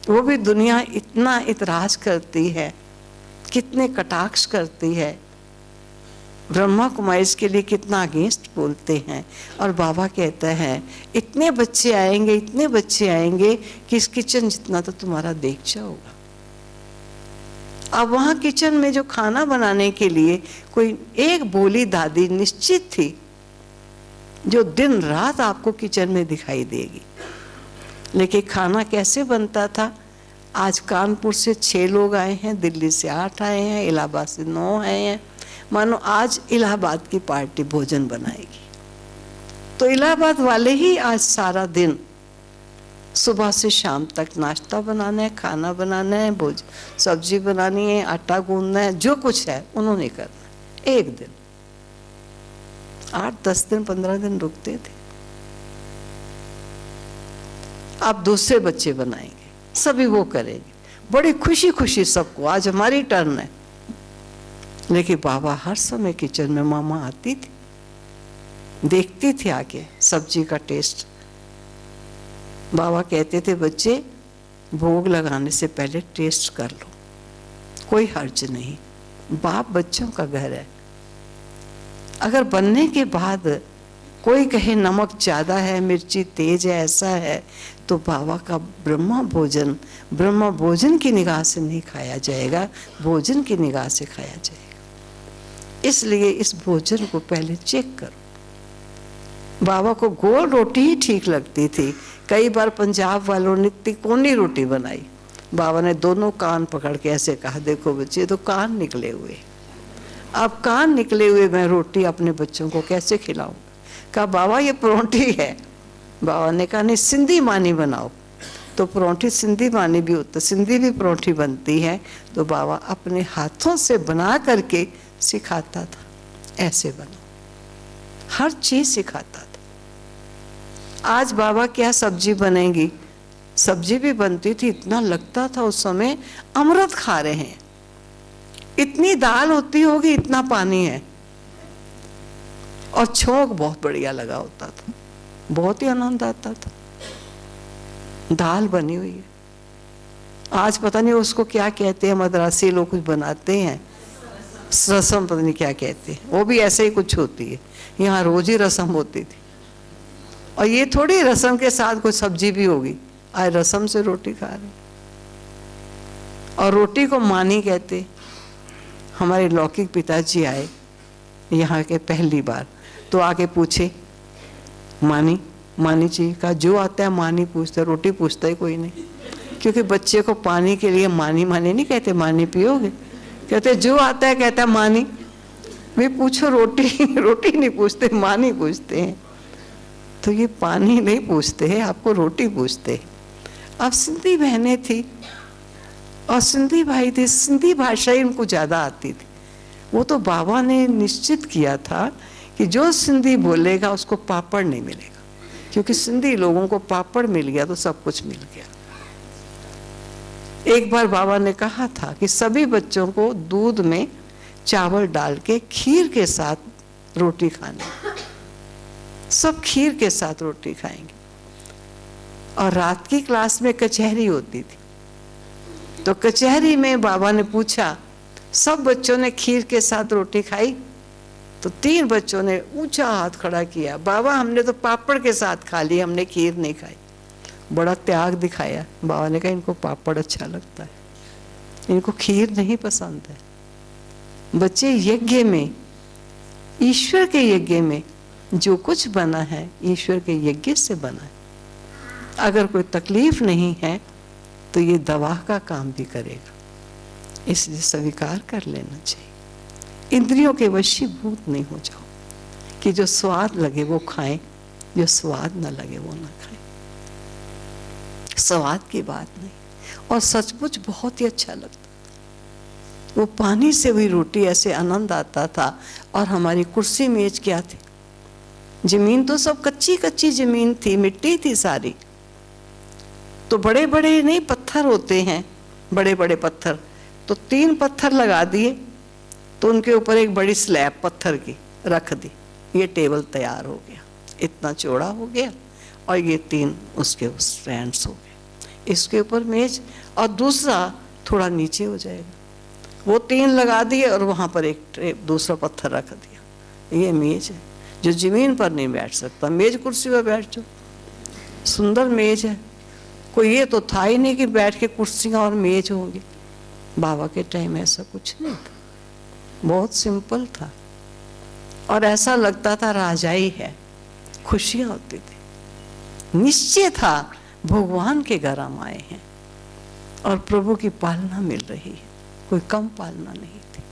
वो भी दुनिया इतना इतराज करती है, कितने कटाक्ष करती है, ब्रह्मा कुमारी के लिए कितना अगेंस्ट बोलते हैं। और बाबा कहता है इतने बच्चे आएंगे, इतने बच्चे आएंगे कि इस किचन जितना तो तुम्हारा देगचा होगा। अब वहाँ किचन में जो खाना बनाने के लिए कोई एक बोली दादी निश्चित थी, जो दिन रात आपको किचन में दिखाई देगी। लेकिन खाना कैसे बनता था, आज कानपुर से 6 लोग आए हैं, दिल्ली से 8 आए हैं, इलाहाबाद से 9 आए हैं। मानो आज इलाहाबाद की पार्टी भोजन बनाएगी, तो इलाहाबाद वाले ही आज सारा दिन सुबह से शाम तक नाश्ता बनाना है, खाना बनाना है, सब्जी बनानी है, आटा गूंदना है, जो कुछ है उन्होंने करना। एक दिन 8-10 दिन 15 दिन रुकते थे। अब दूसरे बच्चे बनाएंगे, सभी वो करेंगे, बड़ी खुशी खुशी सबको, आज हमारी टर्न है। लेकिन बाबा हर समय किचन में, मामा आती थी, देखती थी आके सब्जी का टेस्ट। बाबा कहते थे बच्चे भोग लगाने से पहले टेस्ट कर लो, कोई हर्ज नहीं, बाप बच्चों का घर है। अगर बनने के बाद कोई कहे नमक ज़्यादा है, मिर्ची तेज है, ऐसा है, तो बाबा का ब्रह्म भोजन की निगाह से नहीं खाया जाएगा, भोजन की निगाह से खाया जाएगा। इसलिए इस भोजन को पहले चेक करो। बाबा को गोल रोटी ही ठीक लगती थी। कई बार पंजाब वालों ने तिकोनी रोटी बनाई, बाबा ने दोनों कान पकड़ के ऐसे कहा, देखो बच्चे तो कान निकले हुए, अब कान निकले हुए मैं रोटी अपने बच्चों को कैसे खिलाऊं। कहा बाबा ये परोंठी है। बाबा ने कहा नहीं, सिंधी मानी बनाओ। तो परोंठी सिंधी मानी भी होता, सिंधी भी परोंठी बनती है। तो बाबा अपने हाथों से बना करके सिखाता था, ऐसे बनो, हर चीज सिखाता था। आज बाबा क्या सब्जी बनेगी, सब्जी भी बनती थी, इतना लगता था उस समय अमृत खा रहे हैं। इतनी दाल होती होगी, इतना पानी है, और छोंक बहुत बढ़िया लगा होता था, बहुत ही आनंद आता था। दाल बनी हुई है, आज पता नहीं उसको क्या कहते हैं, मद्रासी लोग कुछ बनाते हैं, रसम पता नहीं क्या कहते हैं, वो भी ऐसे ही कुछ होती है। यहाँ रोज ही रसम होती थी, और ये थोड़ी रसम के साथ कुछ सब्जी भी होगी, आज रसम से रोटी खा रहे। और रोटी को मानी कहते। हमारे लौकिक पिताजी आए यहाँ के पहली बार, तो आके पूछे मानी, मानी जी का जो आता है मानी पूछता, रोटी पूछता ही कोई नहीं। क्योंकि बच्चे को पानी के लिए मानी मानी नहीं कहते, मानी पियोगे, कहते जो आता है कहता मानी। वे पूछो रोटी, रोटी नहीं पूछते, मानी पूछते हैं। तो ये पानी नहीं पूछते हैं, आपको रोटी पूछते हैं। अब सिंधी बहनें थी और सिंधी भाई थे, सिंधी भाषा ही उनको ज़्यादा आती थी। वो तो बाबा ने निश्चित किया था कि जो सिंधी बोलेगा उसको पापड़ नहीं मिलेगा, क्योंकि सिंधी लोगों को पापड़ मिल गया तो सब कुछ मिल गया। एक बार बाबा ने कहा था कि सभी बच्चों को दूध में चावल डाल के खीर के साथ रोटी खानी, सब खीर के साथ रोटी खाएंगे। और रात की क्लास में कचहरी होती थी, तो कचहरी में बाबा ने पूछा, सब बच्चों ने खीर के साथ रोटी खाई? तो 3 बच्चों ने ऊंचा हाथ खड़ा किया, बाबा हमने तो पापड़ के साथ खा ली, हमने खीर नहीं खाई। बड़ा त्याग दिखाया। बाबा ने कहा इनको पापड़ अच्छा लगता है, इनको खीर नहीं पसंद है। बच्चे, यज्ञ में, ईश्वर के यज्ञ में जो कुछ बना है ईश्वर के यज्ञ से बना है। अगर कोई तकलीफ नहीं है तो ये दवा का काम भी करेगा, इसलिए स्वीकार कर लेना चाहिए। इंद्रियों के वशीभूत नहीं हो जाओ कि जो स्वाद लगे वो खाएं, जो स्वाद न लगे वो ना खाएं। स्वाद की बात नहीं, और सचमुच बहुत ही अच्छा लगता। वो पानी से हुई रोटी ऐसे आनंद आता था। और हमारी कुर्सी मेज क्या थी, जमीन तो सब कच्ची कच्ची जमीन थी, मिट्टी थी सारी। तो बड़े बड़े नहीं पत्थर होते हैं, बड़े बड़े पत्थर, तो 3 पत्थर लगा दिए, तो उनके ऊपर एक बड़ी स्लैब पत्थर की रख दी। ये टेबल तैयार हो गया, इतना चौड़ा हो गया, और ये 3 उसके स्टैंड्स हो गए, इसके ऊपर मेज, और दूसरा थोड़ा नीचे हो जाएगा। वो 3 लगा दिए और वहाँ पर एक दूसरा पत्थर रख दिया। ये मेज है। जो जमीन पर नहीं बैठ सकता, मेज कुर्सी पर बैठ जाओ, सुंदर मेज है। कोई ये तो था ही नहीं कि बैठ के कुर्सियाँ और मेज होंगे। बाबा के टाइम ऐसा कुछ नहीं था, बहुत सिंपल था, और ऐसा लगता था राजाई है, खुशियाँ होती थी। निश्चय था भगवान के घर हम आए हैं और प्रभु की पालना मिल रही है। कोई कम पालना नहीं थी,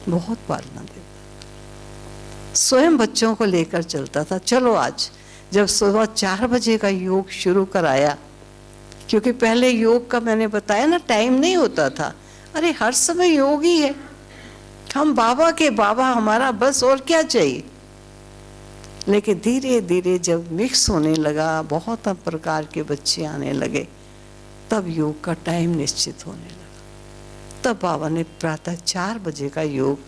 बहुत पालना देता। स्वयं बच्चों को लेकर चलता था। चलो आज जब सुबह 4 बजे का योग शुरू कराया, क्योंकि पहले योग का मैंने बताया ना टाइम नहीं होता था। अरे हर समय योग ही है, हम बाबा के बाबा, हमारा बस और क्या चाहिए। लेकिन धीरे धीरे जब मिक्स होने लगा, बहुत प्रकार के बच्चे आने लगे, तब योग का टाइम निश्चित होने लगा। तब बाबा ने प्रातः 4 बजे का योग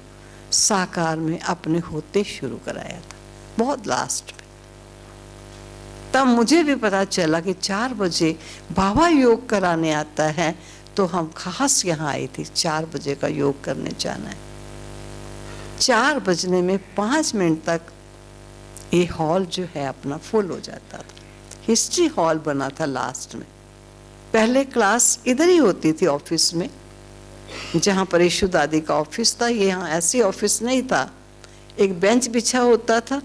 साकार में अपने होते शुरू कराया था, बहुत लास्ट में। तब मुझे भी पता चला कि 4 बजे बाबा योग कराने आता है, तो हम खास यहाँ आए थे 4 बजे का योग करने जाना है। 4 बजने में 5 मिनट तक ये हॉल जो है अपना फुल हो जाता था। हिस्ट्री हॉल बना था लास्ट में। पहले क्लास इधर ही होती थी ऑफिस में, जहाँ पर यशु दादी का ऑफिस था। ये यहाँ ऐसे ऑफिस नहीं था, एक बेंच बिछा होता था,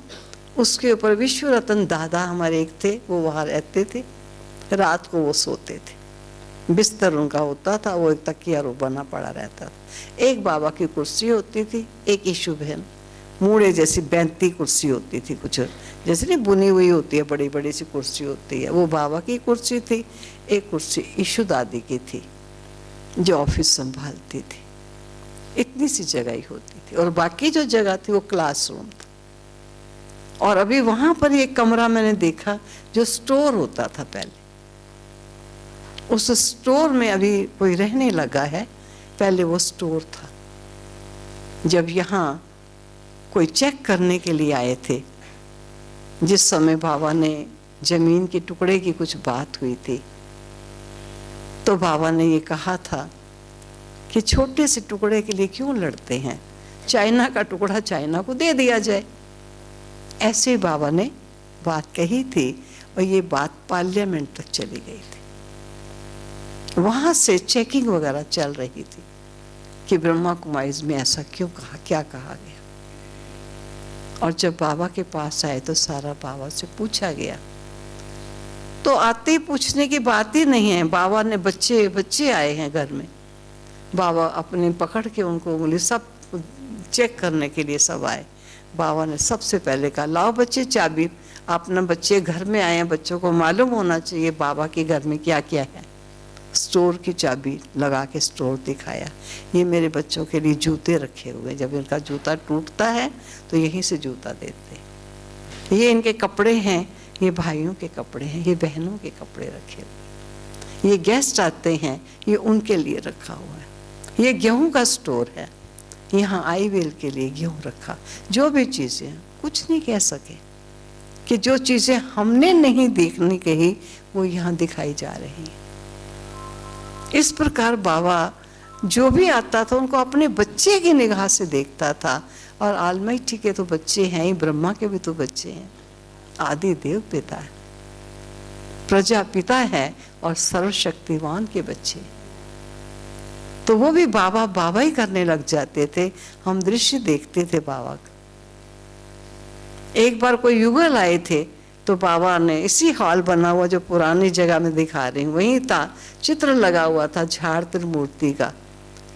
उसके ऊपर विश्व रतन दादा हमारे एक थे, वो वहाँ रहते थे। रात को वो सोते थे, बिस्तर उनका होता था, वो एक तकिया रो बना पड़ा रहता था। एक बाबा की कुर्सी होती थी, एक यशु बहन मूड़े जैसी बैंती कुर्सी होती थी, कुछ जैसे नहीं बुनी हुई होती है, बड़ी बड़ी सी कुर्सी होती है, वो बाबा की कुर्सी थी। एक कुर्सी यशु दादी की थी जो ऑफिस संभालती थी। इतनी सी जगह ही होती थी, और बाकी जो जगह थी वो क्लासरूम था। और अभी वहां पर एक कमरा मैंने देखा जो स्टोर होता था पहले, उस स्टोर में अभी कोई रहने लगा है, पहले वो स्टोर था। जब यहाँ कोई चेक करने के लिए आए थे, जिस समय बाबा ने जमीन के टुकड़े की कुछ बात हुई थी, तो बाबा ने ये कहा था कि छोटे से टुकड़े के लिए क्यों लड़ते हैं, चाइना का टुकड़ा चाइना को दे दिया जाए। ऐसे बाबा ने बात कही थी, और ये बात पार्लियामेंट तक चली गई थी। वहां से चेकिंग वगैरह चल रही थी कि ब्रह्मा कुमारीज में ऐसा क्यों कहा, क्या कहा गया। और जब बाबा के पास आए तो सारा बाबा से पूछा गया, तो तो आते ही पूछने की बात ही नहीं है। बाबा ने बच्चे बच्चे आए हैं घर में, बाबा अपने पकड़ के उनको उंगली सब चेक करने के लिए सब आए। बाबा ने सबसे पहले कहा लाओ बच्चे चाबी, अपना बच्चे घर में आए हैं, बच्चों को मालूम होना चाहिए बाबा के घर में क्या क्या है। स्टोर की चाबी लगा के स्टोर दिखाया, ये मेरे बच्चों के लिए जूते रखे हुए, जब इनका जूता टूटता है तो यहीं से जूता देते हैं। ये इनके कपड़े हैं, ये भाइयों के कपड़े हैं, ये बहनों के कपड़े रखे हुए, ये गेस्ट आते हैं, ये उनके लिए रखा हुआ है। ये गेहूं का स्टोर है, यहाँ आई वेल के लिए गेहूं रखा। जो भी चीज़ें हैं, कुछ नहीं कह सके कि जो चीज़ें हमने नहीं देखनी कही वो यहाँ दिखाई जा रही हैं। इस प्रकार बाबा जो भी आता था उनको अपने बच्चे की निगाह से देखता था। और आलमाइटी के तो बच्चे हैं ही, ब्रह्मा के भी तो बच्चे हैं, आदि देव पिता है, प्रजापिता है और सर्वशक्तिवान के बच्चे, तो वो भी बाबा बाबा ही करने लग जाते थे। हम दृश्य देखते थे बाबा का। एक बार कोई युगल आए थे तो बाबा ने इसी हॉल बना हुआ जो पुरानी जगह में दिखा रही हूँ, वहीं था, चित्र लगा हुआ था झाड़ त्रिमूर्ति का,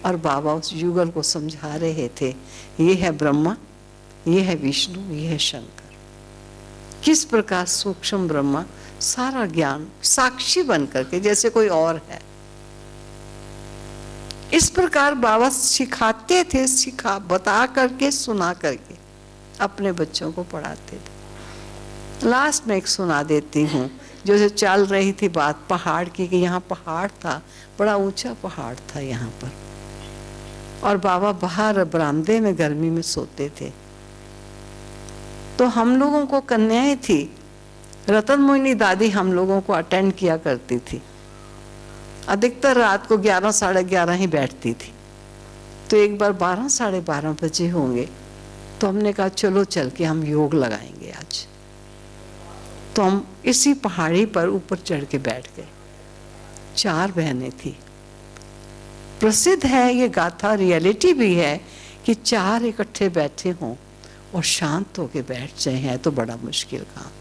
और बाबा उस युगल को समझा रहे थे ये है ब्रह्मा, ये है विष्णु, ये है शंकर। किस प्रकार सूक्ष्म ब्रह्मा सारा ज्ञान साक्षी बन करके जैसे कोई और है, इस प्रकार बाबा सिखाते थे, सिखा बता करके सुना करके अपने बच्चों को पढ़ाते थे। लास्ट में एक सुना देती हूँ, जो चल रही थी बात पहाड़ की, कि यहाँ पहाड़ था, बड़ा ऊंचा पहाड़ था यहाँ पर, और बाबा बाहर बरामदे में गर्मी में सोते थे। तो हम लोगों को कन्याएं थी, रतन मोहिनी दादी हम लोगों को अटेंड किया करती थी, अधिकतर रात को 11 साढ़े 11 ही बैठती थी। तो एक बार 12 साढ़े 12 बजे होंगे तो हमने कहा चलो चल के हम योग लगाएंगे आज। तो हम इसी पहाड़ी पर ऊपर चढ़ के बैठ गए। 4 बहनें थी। प्रसिद्ध है ये गाथा, रियलिटी भी है कि 4 इकट्ठे बैठे हों और शांत होके बैठ जाए है तो बड़ा मुश्किल काम।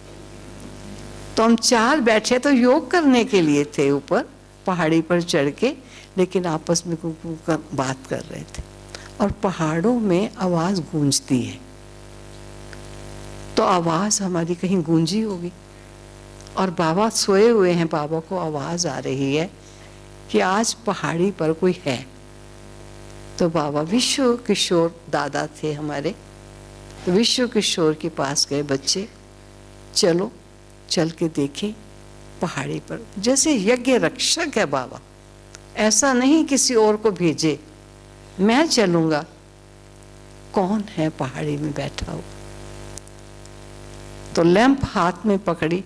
तो हम 4 बैठे तो योग करने के लिए थे ऊपर पहाड़ी पर चढ़ के, लेकिन आपस में बात कर रहे थे, और पहाड़ों में आवाज गूंजती है, तो आवाज हमारी कहीं गूंजी होगी, और बाबा सोए हुए हैं, बाबा को आवाज आ रही है कि आज पहाड़ी पर कोई है। तो बाबा विश्व किशोर दादा थे हमारे, तो विश्व किशोर के पास गए, बच्चे चलो चल के देखें पहाड़ी पर। जैसे यज्ञ रक्षक है बाबा, ऐसा नहीं किसी और को भेजे, मैं चलूंगा, कौन है पहाड़ी में बैठा हो। तो लैंप हाथ में पकड़ी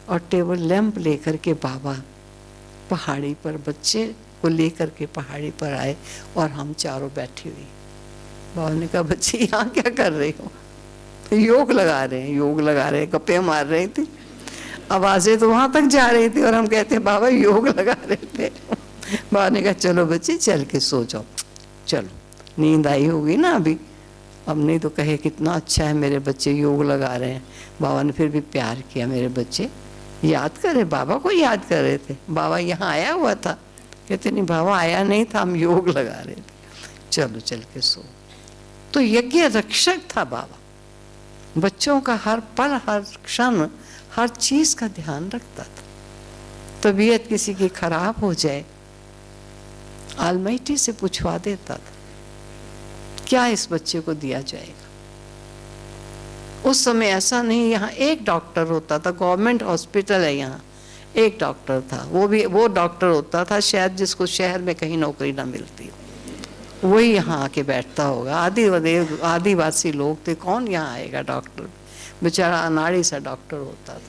और टेबल लैंप लेकर के बाबा पहाड़ी पर बच्चे को लेकर के पहाड़ी पर आए, और हम चारों बैठी हुई। बाबा ने कहा बच्चे यहाँ क्या कर रहे हो? योग लगा रहे हैं, योग लगा रहे हैं, गप्पे मार रहे थे, आवाजें तो वहां तक जा रही थी और हम कहते बाबा योग लगा रहे थे। बाबा ने कहा चलो बच्चे चल के सो जाओ, चलो नींद आई होगी ना अभी, अब नहीं तो कहे कितना अच्छा है मेरे बच्चे योग लगा रहे हैं। बाबा ने फिर भी प्यार किया, मेरे बच्चे याद करे, बाबा को याद कर रहे थे। बाबा यहाँ आया हुआ था, कहते नहीं बाबा आया नहीं था, हम योग लगा रहे थे, चलो चल के सो। तो यज्ञ रक्षक था बाबा, बच्चों का हर पल हर क्षण हर चीज का ध्यान रखता था। तबीयत किसी की खराब हो जाए आलमाइटी से पूछवा देता था क्या इस बच्चे को दिया जाएगा। उस समय ऐसा नहीं, यहाँ एक डॉक्टर होता था, गवर्नमेंट हॉस्पिटल है यहाँ, एक डॉक्टर था, वो डॉक्टर होता था शायद जिसको शहर में कहीं नौकरी ना मिलती, वही यहाँ आके बैठता होगा। आदिवासी लोग थे, कौन यहाँ आएगा डॉक्टर, बेचारा अनाड़ी सा डॉक्टर होता था,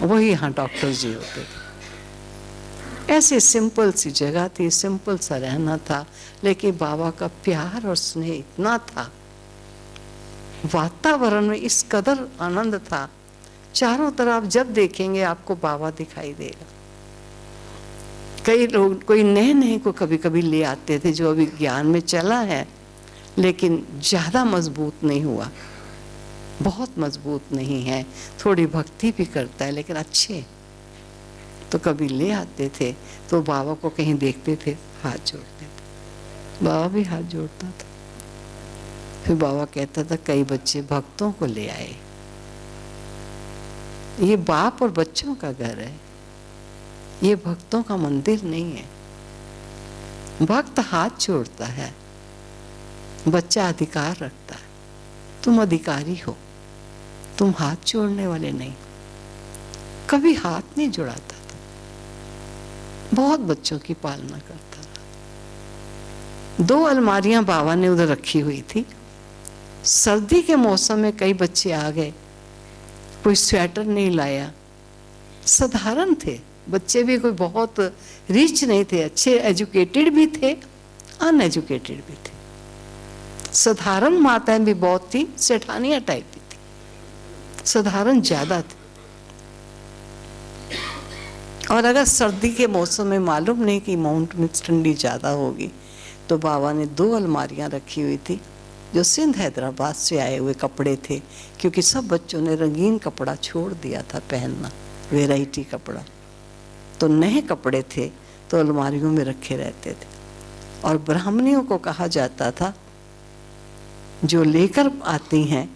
वही यहाँ डॉक्टर जी होते थे। ऐसी सिंपल सी जगह थी, सिंपल सा रहना था, लेकिन बाबा का प्यार और स्नेह इतना था, वातावरण में इस कदर आनंद था, चारों तरफ जब देखेंगे आपको बाबा दिखाई देगा। कई लोग कोई नए नए को कभी कभी ले आते थे जो अभी ज्ञान में चला है लेकिन ज़्यादा मजबूत नहीं हुआ, बहुत मजबूत नहीं है, थोड़ी भक्ति भी करता है लेकिन अच्छे। तो कभी ले आते थे तो बाबा को कहीं देखते थे हाथ जोड़ते थे, बाबा भी हाथ जोड़ता था। फिर बाबा कहता था कई बच्चे भक्तों को ले आए। ये बाप और बच्चों का घर है, ये भक्तों का मंदिर नहीं है। भक्त हाथ जोड़ता है, बच्चा अधिकार रखता है। तुम अधिकारी हो, तुम हाथ जोड़ने वाले नहीं। कभी हाथ नहीं जुड़ाता था, बहुत बच्चों की पालना करता था। 2 अलमारियां बाबा ने उधर रखी हुई थी। सर्दी के मौसम में कई बच्चे आ गए, कोई स्वेटर नहीं लाया, साधारण थे बच्चे भी, कोई बहुत रिच नहीं थे, अच्छे एजुकेटेड भी थे, अनएजुकेटेड भी थे। साधारण माताएं भी बहुत थी, सेठानिया टाइप भी थी, साधारण ज्यादा थी। और अगर सर्दी के मौसम में मालूम नहीं कि माउंट में ठंडी ज्यादा होगी, तो बाबा ने 2 अलमारियां रखी हुई थी जो सिंध हैदराबाद से आए हुए कपड़े थे, क्योंकि सब बच्चों ने रंगीन कपड़ा छोड़ दिया था पहनना, वेराइटी कपड़ा। तो नए कपड़े थे तो अलमारियों में रखे रहते थे। और ब्राह्मणियों को कहा जाता था जो लेकर आती हैं,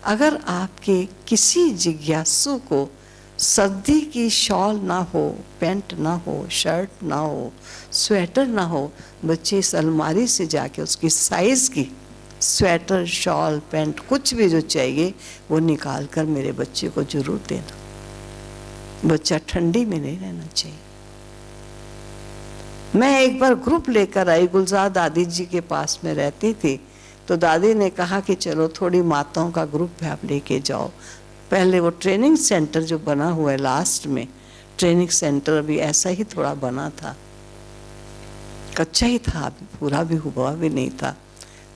अगर आपके किसी जिज्ञासु को सर्दी की शॉल ना हो, पैंट ना हो, शर्ट ना हो, स्वेटर ना हो, बच्चे इस अलमारी से जाके उसकी साइज की स्वेटर, शॉल, पैंट, कुछ भी जो चाहिए वो निकाल कर मेरे बच्चे को जरूर देना। बच्चा ठंडी में नहीं रहना चाहिए। मैं एक बार ग्रुप लेकर आई, गुलजार दादी जी के पास में रहती थी, तो दादी ने कहा कि चलो थोड़ी माताओं का ग्रुप है आप लेके जाओ। पहले वो ट्रेनिंग सेंटर जो बना हुआ है लास्ट में, ट्रेनिंग सेंटर अभी ऐसा ही थोड़ा बना था, कच्चा ही था, अभी पूरा भी हुआ भी नहीं था।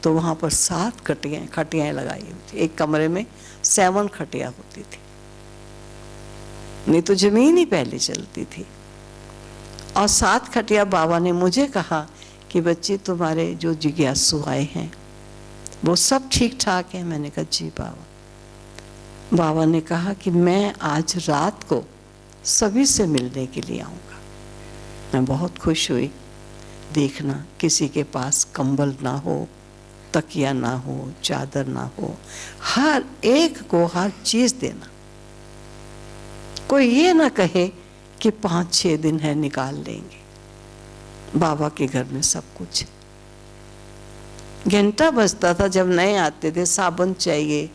तो वहाँ पर 7 खटियाएं लगाई हुई थी, एक कमरे में 7 खटिया होती थी, नहीं तो जमीन ही पहले चलती थी। और 7 खटिया बाबा ने मुझे कहा कि बच्ची तुम्हारे जो जिज्ञासु आए हैं वो सब ठीक ठाक है। मैंने कहा जी बाबा। बाबा ने कहा कि मैं आज रात को सभी से मिलने के लिए आऊँगा। मैं बहुत खुश हुई। देखना किसी के पास कंबल ना हो, तकिया ना हो, चादर ना हो, हर एक को हर चीज देना। कोई ये ना कहे कि 5-6 दिन है निकाल लेंगे। बाबा के घर में सब कुछ है। घंटा बजता था जब नए आते थे, साबुन चाहिए,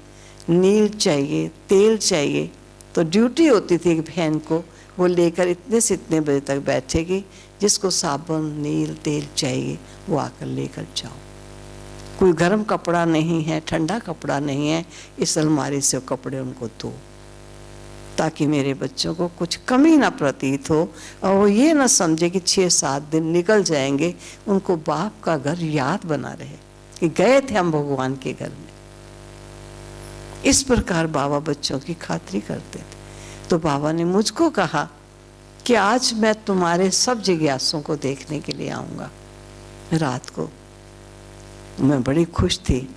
नील चाहिए, तेल चाहिए, तो ड्यूटी होती थी एक बहन को, वो लेकर इतने से इतने बजे तक बैठेगी, जिसको साबुन, नील, तेल चाहिए वो आकर लेकर जाओ। कोई गर्म कपड़ा नहीं है, ठंडा कपड़ा नहीं है, इस अलमारी से कपड़े उनको दो, ताकि मेरे बच्चों को कुछ कमी ना प्रतीत हो और वो ये ना समझे कि 6-7 दिन निकल जाएंगे, उनको बाप का घर याद बना रहे कि गए थे हम भगवान के घर में। इस प्रकार बाबा बच्चों की खातिरी करते थे। तो बाबा ने मुझको कहा कि आज मैं तुम्हारे सब जिज्ञासों को देखने के लिए आऊँगा रात को। मैं बड़ी खुश थी,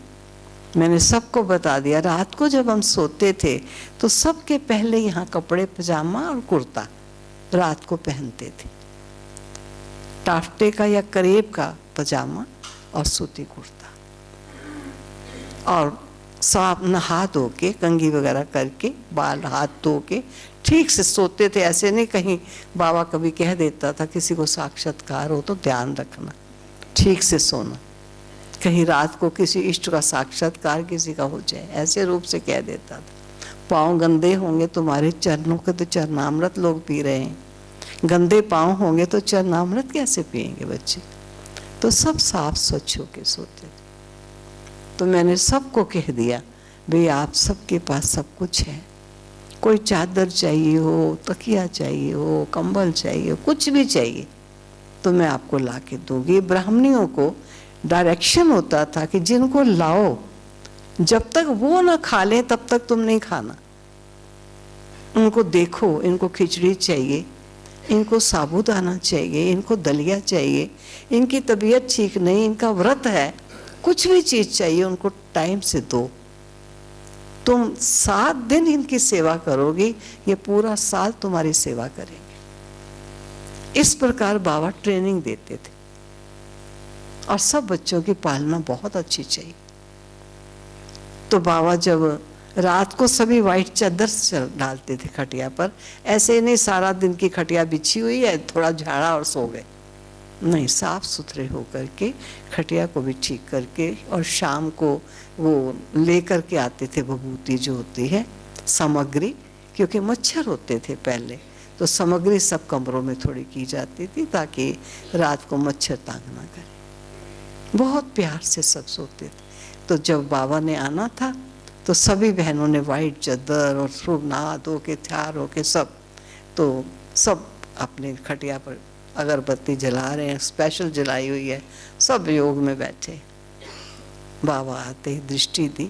मैंने सबको बता दिया। रात को जब हम सोते थे तो सबके पहले यहाँ कपड़े, पजामा और कुर्ता रात को पहनते थे, टाफ्टे का या करेब का पजामा और सूती कुर्ता, और साफ नहा धो के, कंघी वगैरह करके, बाल हाथ धो के ठीक से सोते थे। ऐसे नहीं कहीं बाबा कभी कह देता था किसी को साक्षात्कार हो तो ध्यान रखना, ठीक से सोना, कहीं रात को किसी इष्ट का साक्षात्कार किसी का हो जाए, ऐसे रूप से कह देता था। पाँव गंदे होंगे तुम्हारे चरणों के तो चरणामृत लोग पी रहे हैं, गंदे पाँव होंगे तो चरणामृत कैसे पिएंगे बच्चे। तो सब साफ स्वच्छ होके सोते थे। तो मैंने सबको कह दिया भाई आप सबके पास सब कुछ है, कोई चादर चाहिए हो, तकिया चाहिए हो, कंबल चाहिए हो, कुछ भी चाहिए तो मैं आपको ला के दूंगी। ब्राह्मणियों को डायरेक्शन होता था कि जिनको लाओ, जब तक वो ना खा लें तब तक तुम नहीं खाना। उनको देखो, इनको खिचड़ी चाहिए, इनको साबूदाना चाहिए, इनको दलिया चाहिए, इनकी तबीयत ठीक नहीं, इनका व्रत है, कुछ भी चीज़ चाहिए उनको टाइम से दो। तुम 7 दिन इनकी सेवा करोगी, ये पूरा साल तुम्हारी सेवा करेंगे। इस प्रकार बाबा ट्रेनिंग देते थे और सब बच्चों की पालना बहुत अच्छी चाहिए। तो बाबा जब रात को सभी वाइट चादर डालते थे खटिया पर, ऐसे नहीं सारा दिन की खटिया बिछी हुई है, थोड़ा झाड़ा और सो गए, नहीं, साफ सुथरे होकर के खटिया को भी ठीक करके, और शाम को वो लेकर के आते थे विभूति जो होती है सामग्री, क्योंकि मच्छर होते थे पहले, तो सामग्री सब कमरों में थोड़ी की जाती थी ताकि रात को मच्छर तंग ना करे। बहुत प्यार से सब सोते थे। तो जब बाबा ने आना था तो सभी बहनों ने वाइट चादर और खूब नहा धो के तैयार होके सब, तो सब अपने खटिया पर अगरबत्ती जला रहे हैं, स्पेशल जलाई हुई है, सब योग में बैठे। बाबा आते ही दृष्टि दी,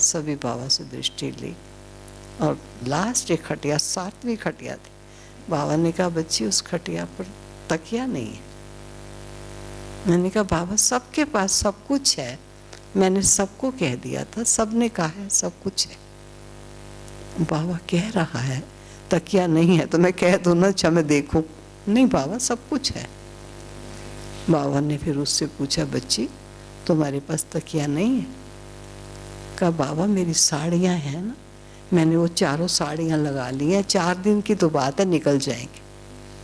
सभी बाबा से दृष्टि ली, और लास्ट एक खटिया 7वीं खटिया थी। बाबा ने कहा बच्ची उस खटिया पर तकिया नहीं है। मैंने कहा बाबा सबके पास सब कुछ है, मैंने सबको कह दिया था, सबने कहा है सब कुछ है। बाबा कह रहा है तकिया नहीं है, तो मैं कह दूं ना, अच्छा मैं देखूं, नहीं बाबा सब कुछ है। बाबा ने फिर उससे पूछा बच्ची तुम्हारे पास तकिया नहीं है? कहा बाबा मेरी साड़ियाँ हैं ना, मैंने वो चारों साड़ियाँ लगा ली हैं, 4 दिन की तो बात है, निकल जाएंगे।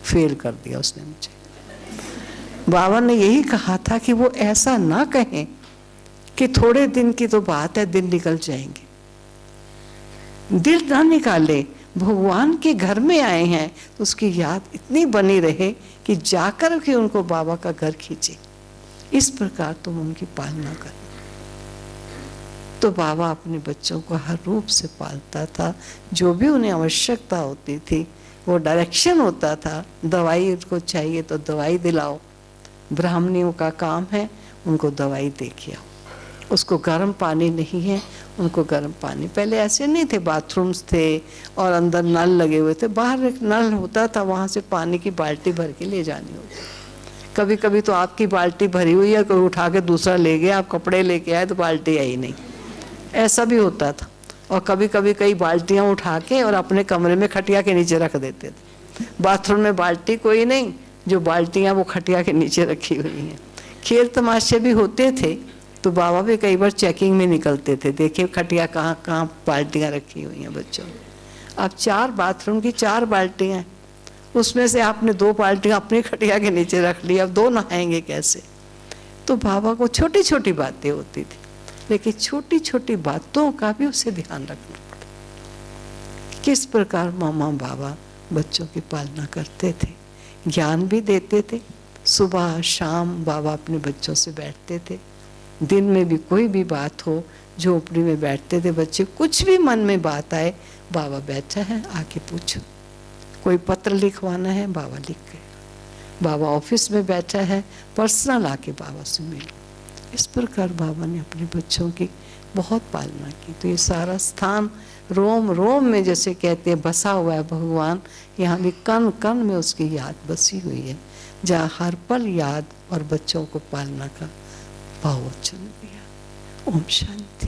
फेल कर दिया उसने मुझे। बाबा ने यही कहा था कि वो ऐसा ना कहें कि थोड़े दिन की तो बात है, दिन निकल जाएंगे। दिल ना निकाले, भगवान के घर में आए हैं तो उसकी याद इतनी बनी रहे कि जाकर के उनको बाबा का घर खींचे। इस प्रकार तुम उनकी पालना करना। तो बाबा अपने बच्चों को हर रूप से पालता था, जो भी उन्हें आवश्यकता होती थी, वो डायरेक्शन होता था। दवाई उनको चाहिए तो दवाई दिलाओ, ब्राह्मणियों का काम है उनको दवाई दे के आओ। उसको गर्म पानी नहीं है, उनको गर्म पानी, पहले ऐसे नहीं थे, बाथरूम्स थे और अंदर नल लगे हुए थे, बाहर एक नल होता था, वहाँ से पानी की बाल्टी भर के ले जानी होती। कभी कभी तो आपकी बाल्टी भरी हुई है, कोई उठा के दूसरा ले गया, आप कपड़े लेके आए तो बाल्टी आई नहीं, ऐसा भी होता था। और कभी कभी कई बाल्टियाँ उठा के और अपने कमरे में खटिया के नीचे रख देते थे। बाथरूम में बाल्टी कोई नहीं, जो बाल्टियाँ वो खटिया के नीचे रखी हुई हैं। खेल तमाशे भी होते थे, तो बाबा भी कई बार चेकिंग में निकलते थे, देखिए खटिया कहाँ कहाँ बाल्टियाँ रखी हुई हैं बच्चों। अब 4 बाथरूम की 4 बाल्टियाँ, उसमें से आपने 2 बाल्टियाँ अपनी खटिया के नीचे रख ली, अब 2 नहाएंगे कैसे? तो बाबा को छोटी छोटी बातें होती थी, लेकिन छोटी छोटी बातों का भी उसे ध्यान रखना पड़ता। किस प्रकार मामा बाबा बच्चों की पालना करते थे, ज्ञान भी देते थे। सुबह शाम बाबा अपने बच्चों से बैठते थे, दिन में भी कोई भी बात हो, झोपड़ी में बैठते थे बच्चे, कुछ भी मन में बात आए, बाबा बैठा है आके पूछो। कोई पत्र लिखवाना है, बाबा लिख गए। बाबा ऑफिस में बैठा है, पर्सनल आके बाबा से मिलो। इस प्रकार बाबा ने अपने बच्चों की बहुत पालना की। तो ये सारा स्थान रोम रोम में, जैसे कहते हैं, बसा हुआ है भगवान, यहाँ भी कण कण में उसकी याद बसी हुई है, जहाँ हर पल याद और बच्चों को पालना का भाव वचन दिया। ओम शांति।